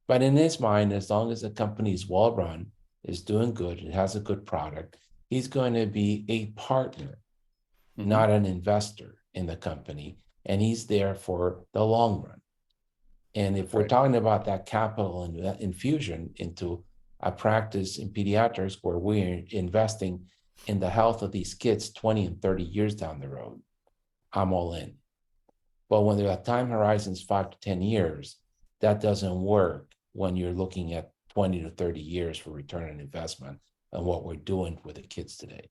But in his mind, as long as the company is well run, is doing good, it has a good product, he's going to be a partner, not an investor in the company. And he's there for the long run. And if we're talking about that capital and that infusion into a practice in pediatrics where we're investing in the health of these kids 20 and 30 years down the road, I'm all in. But when the time horizon is 5 to 10 years, that doesn't work when you're looking at 20 to 30 years for return on investment and what we're doing with the kids today.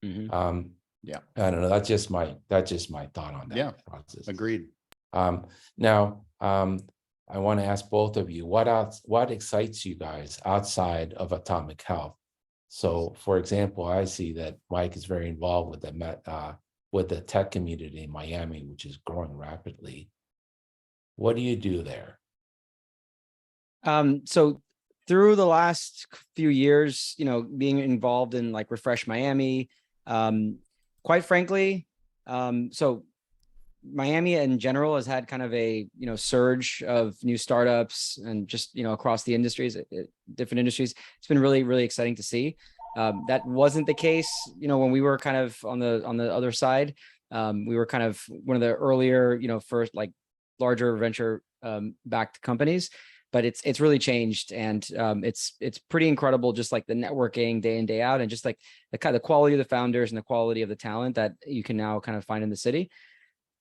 Yeah, I don't know. That's just my thought on that process. Agreed. Now, I want to ask both of you, what excites you guys outside of Atomic.Health? So, for example, I see that Mike is very involved with the tech community in Miami, which is growing rapidly. What do you do there? So through the last few years, being involved in like Refresh Miami, quite frankly, so Miami in general has had kind of a, surge of new startups and just, across the industries, different industries. It's been really, really exciting to see. That wasn't the case, when we were kind of on the other side. We were kind of one of the earlier, first like larger venture backed companies, but it's really changed. And it's pretty incredible, just like the networking day in, day out, and just like the kind of quality of the founders and the quality of the talent that you can now kind of find in the city.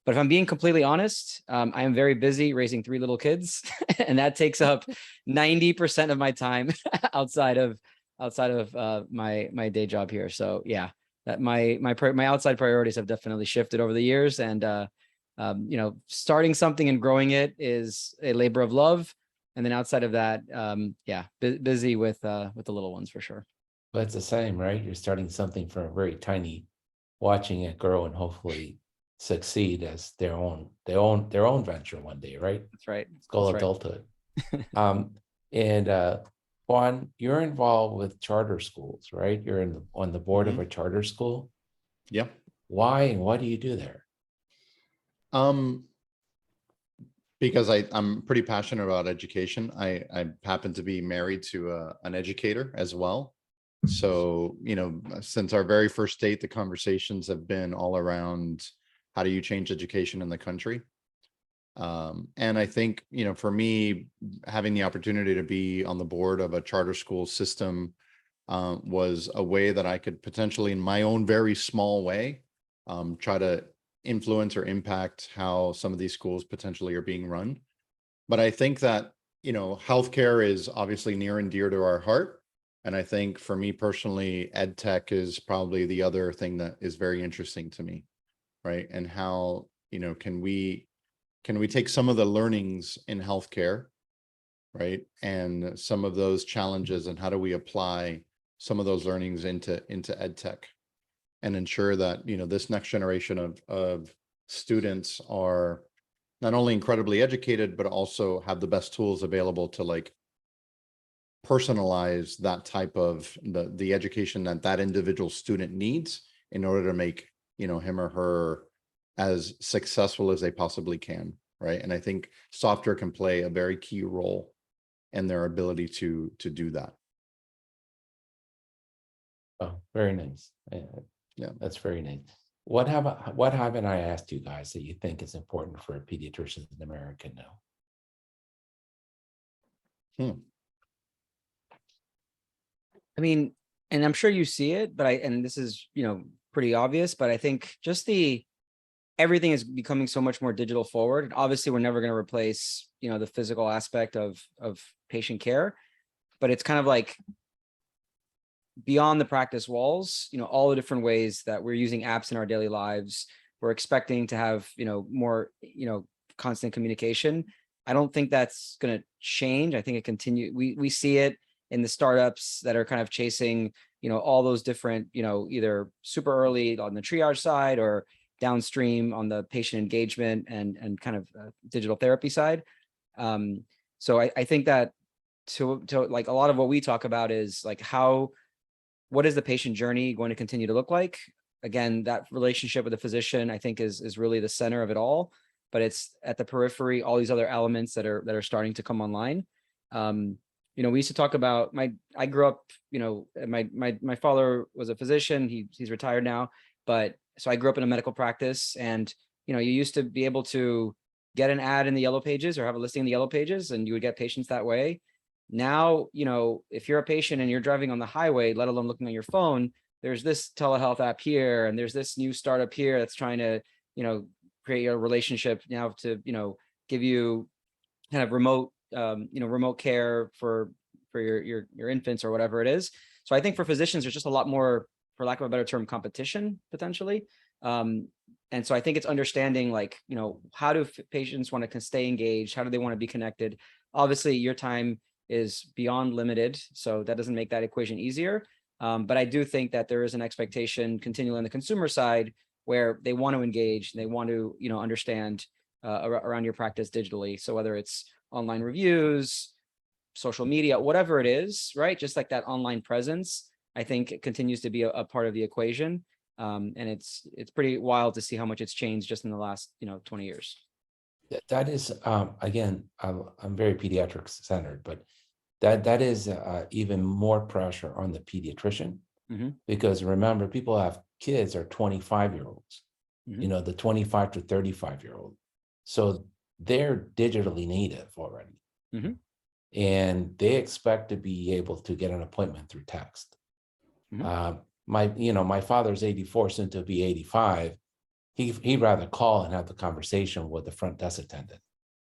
But if I'm being completely honest, I am very busy raising 3 little kids, and that takes up 90% of my time outside of my day job here. So yeah, that my outside priorities have definitely shifted over the years, and starting something and growing it is a labor of love. And then outside of that, busy with the little ones for sure. But it's the same, right? You're starting something from very tiny, watching it grow and hopefully succeed as their own venture one day, right? That's right. It's called adulthood. And Juan, you're involved with charter schools, right? You're on the board of a charter school. Yeah. Why and what do you do there? Because I'm pretty passionate about education. I happen to be married to an educator as well. So, since our very first date, the conversations have been all around how do you change education in the country? And I think, for me, having the opportunity to be on the board of a charter school system was a way that I could potentially, in my own very small way, try to influence or impact how some of these schools potentially are being run. But I think that, healthcare is obviously near and dear to our heart. And I think for me personally, ed tech is probably the other thing that is very interesting to me, right? And how, can we take some of the learnings in healthcare, right? And some of those challenges, and how do we apply some of those learnings into ed tech and ensure that, this next generation of students are not only incredibly educated, but also have the best tools available to like personalize that type of the education that individual student needs in order to make, him or her as successful as they possibly can, right? And I think software can play a very key role in their ability to do that. Oh, very nice. Yeah. That's very nice. What haven't I asked you guys that you think is important for pediatricians in America now? I mean, and I'm sure you see it, but and this is, pretty obvious, but I think just everything is becoming so much more digital forward. And obviously we're never going to replace, the physical aspect of patient care, but it's kind of like beyond the practice walls, all the different ways that we're using apps in our daily lives. We're expecting to have, more, constant communication. I don't think that's going to change. I think it continue. We see it in the startups that are kind of chasing, all those different, either super early on the triage side or downstream on the patient engagement and kind of digital therapy side. So I think that to like a lot of what we talk about is like what is the patient journey going to continue to look like? Again, that relationship with the physician, I think is really the center of it all, but it's at the periphery, all these other elements that are starting to come online. We used to talk about I grew up, my father was a physician. He's retired now, but so I grew up in a medical practice, and, you used to be able to get an ad in the yellow pages or have a listing in the yellow pages, and you would get patients that way. Now, if you're a patient and you're driving on the highway, let alone looking on your phone, there's this telehealth app here, and there's this new startup here that's trying to, create a relationship now to, give you kind of remote care for your infants or whatever it is. So I think for physicians, there's just a lot more, for lack of a better term, competition potentially. And so I think it's understanding like, how do patients want to stay engaged? How do they want to be connected? Obviously, your time is beyond limited, so that doesn't make that equation easier. But I do think that there is an expectation continually on the consumer side where they want to engage, and they want to, understand around your practice digitally. So whether it's online reviews, social media, whatever it is, right? Just like that online presence, I think it continues to be a part of the equation. And it's pretty wild to see how much it's changed just in the last, 20 years. That is, again, I'm very pediatric centered, but that is even more pressure on the pediatrician, because remember, people have kids are 25-year-olds, the 25 to 35-year-old. So they're digitally native already. And they expect to be able to get an appointment through text. My father's 84, soon to be 85. He'd rather call and have the conversation with the front desk attendant,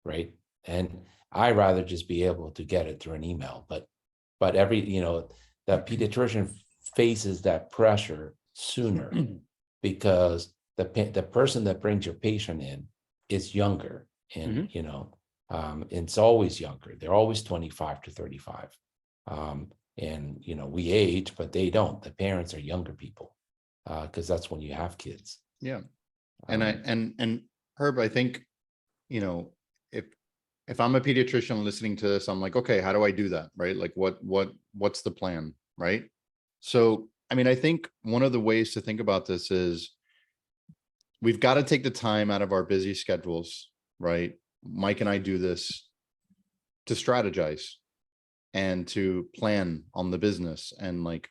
right? And I'd rather just be able to get it through an email. But every, the pediatrician faces that pressure sooner because the person that brings your patient in is younger, and it's always younger. They're always 25 to 35. And we age, but they don't. The parents are younger people, because that's when you have kids. Yeah. And Herb, I think, if I'm a pediatrician listening to this, I'm like, okay, how do I do that? Right? Like what's the plan? Right. So, I mean, I think one of the ways to think about this is we've got to take the time out of our busy schedules, right? Mike and I do this to strategize and to plan on the business and like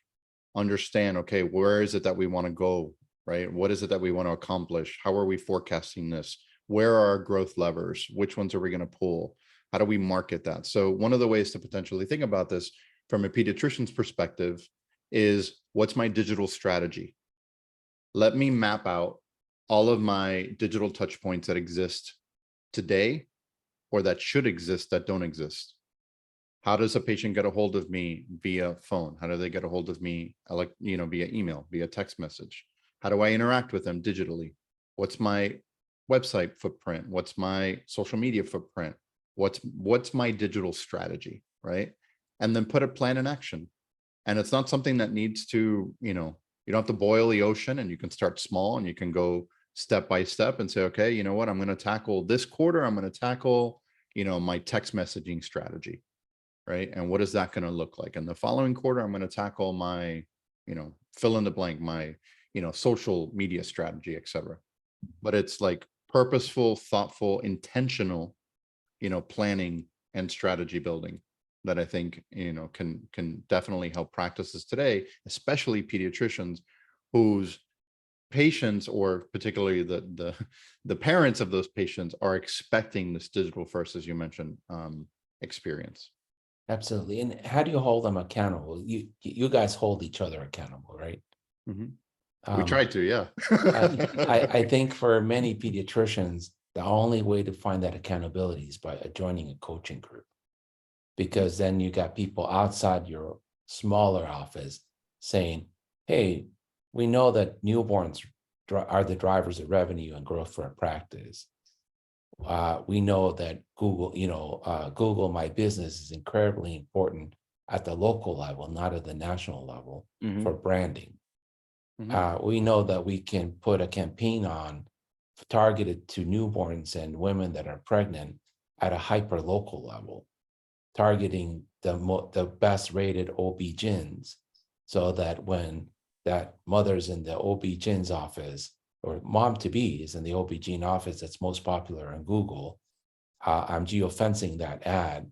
understand, okay, where is it that we want to go, right? What is it that we want to accomplish? How are we forecasting this? Where are our growth levers? Which ones are we going to pull? How do we market that? So one of the ways to potentially think about this from a pediatrician's perspective is, what's my digital strategy? Let me map out all of my digital touch points that exist today or that should exist that don't exist. How does a patient get a hold of me via phone? How do they get a hold of me, via email, via text message? How do I interact with them digitally? What's my website footprint? What's my social media footprint? What's my digital strategy, right? And then put a plan in action. And it's not something that needs to, you don't have to boil the ocean, and you can start small and you can go step by step and say, okay, you know what, I'm going to tackle this quarter. I'm going to tackle, my text messaging strategy, right? And what is that going to look like? And the following quarter, I'm going to tackle my, fill in the blank, my, social media strategy, et cetera. But it's like purposeful, thoughtful, intentional, planning and strategy building that I think, can definitely help practices today, especially pediatricians whose patients, or particularly the parents of those patients, are expecting this digital first, as you mentioned, experience. Absolutely. And how do you hold them accountable? You guys hold each other accountable, right? We try to, yeah. I think for many pediatricians, the only way to find that accountability is by joining a coaching group, because then you got people outside your smaller office saying, hey, we know that newborns are the drivers of revenue and growth for a practice. We know that Google, Google My Business is incredibly important at the local level, not at the national level, for branding. We know that we can put a campaign on targeted to newborns and women that are pregnant at a hyper local level, targeting the best rated OB-GYNs, so that when that mother's in the OB-GYN's office, or mom-to-be is in the OB-GYN office that's most popular on Google, I'm geofencing that ad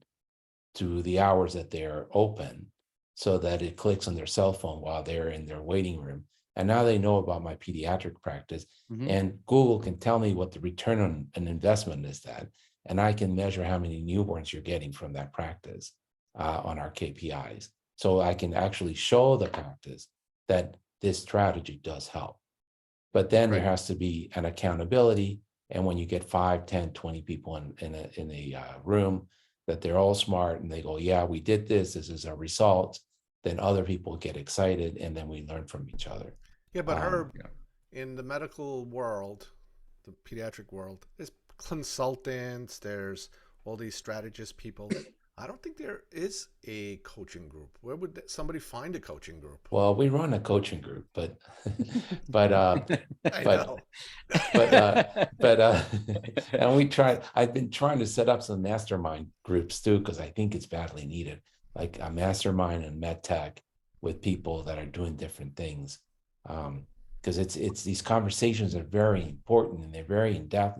to the hours that they're open, so that it clicks on their cell phone while they're in their waiting room. And now they know about my pediatric practice, and Google can tell me what the return on an investment is that, and I can measure how many newborns you're getting from that practice on our KPIs. So I can actually show the practice that this strategy does help. But then there has to be an accountability. And when you get 5, 10, 20 people in a room, that they're all smart and they go, yeah, we did this is our result, then other people get excited, and then we learn from each other. Yeah, but Herb, in the medical world, the pediatric world, there's consultants, there's all these strategist people. I don't think there is a coaching group. Where would somebody find a coaching group? Well, we run a coaching group, but and we try. I've been trying to set up some mastermind groups too, because I think it's badly needed, like a mastermind in med tech with people that are doing different things. Because it's these conversations are very important and they're very in depth.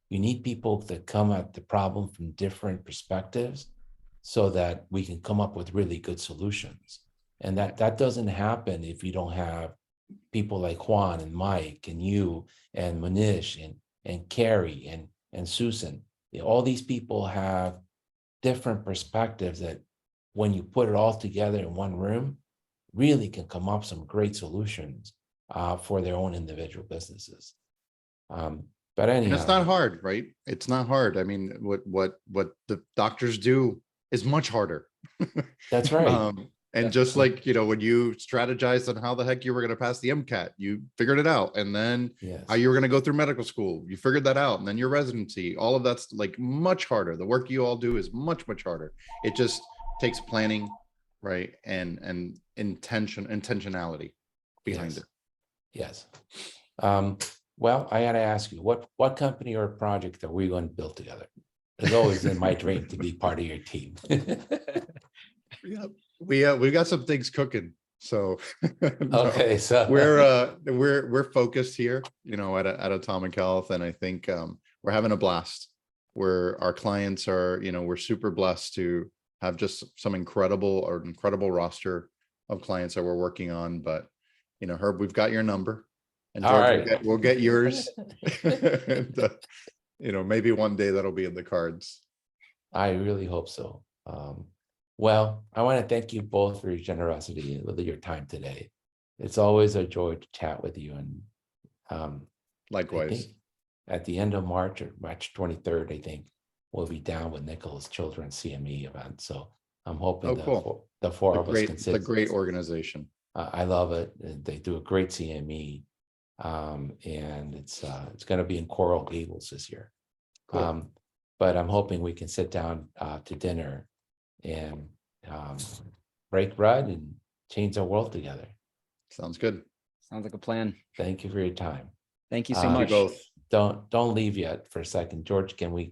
You need people that come at the problem from different perspectives, so that we can come up with really good solutions. And that doesn't happen if you don't have people like Juan and Mike and you and Manish and Carrie and Susan. All these people have different perspectives that, when you put it all together in one room, really can come up some great solutions for their own individual businesses. But anyhow, and it's not hard, right? It's not hard. I mean, what the doctors do is much harder. That's right. And just like, when you strategized on how the heck you were going to pass the MCAT, you figured it out. And then how you were going to go through medical school, you figured that out. And then your residency, all of that's like much harder. The work you all do is much, much harder. It just takes planning, right? And intentionality behind it. Yes. Well, I got to ask you, what company or project are we going to build together? It's always in my dream to be part of your team. Yeah, we got some things cooking. So okay, so we're focused here, at Atomic.Health, and I think we're having a blast. Where our clients are, we're super blessed to have just some incredible roster of clients that we're working on. But Herb, we've got your number, and George, we'll get yours. And, maybe one day that'll be in the cards. I really hope so. Well, I want to thank you both for your generosity and with your time today. It's always a joy to chat with you, and I Likewise. think at the end of March or March 23rd, I think we'll be down with Nicholas Children's CME event. So I'm hoping Oh, cool. the four of us can It's a sit. great organization. I love it. They do a great CME. And it's going to be in Coral Gables this year. Cool. But I'm hoping we can sit down to dinner and break bread and change our world together. Sounds good. Sounds like a plan. Thank you for your time. Thank you so Thank you much. both. Don't leave yet for a second. George, can we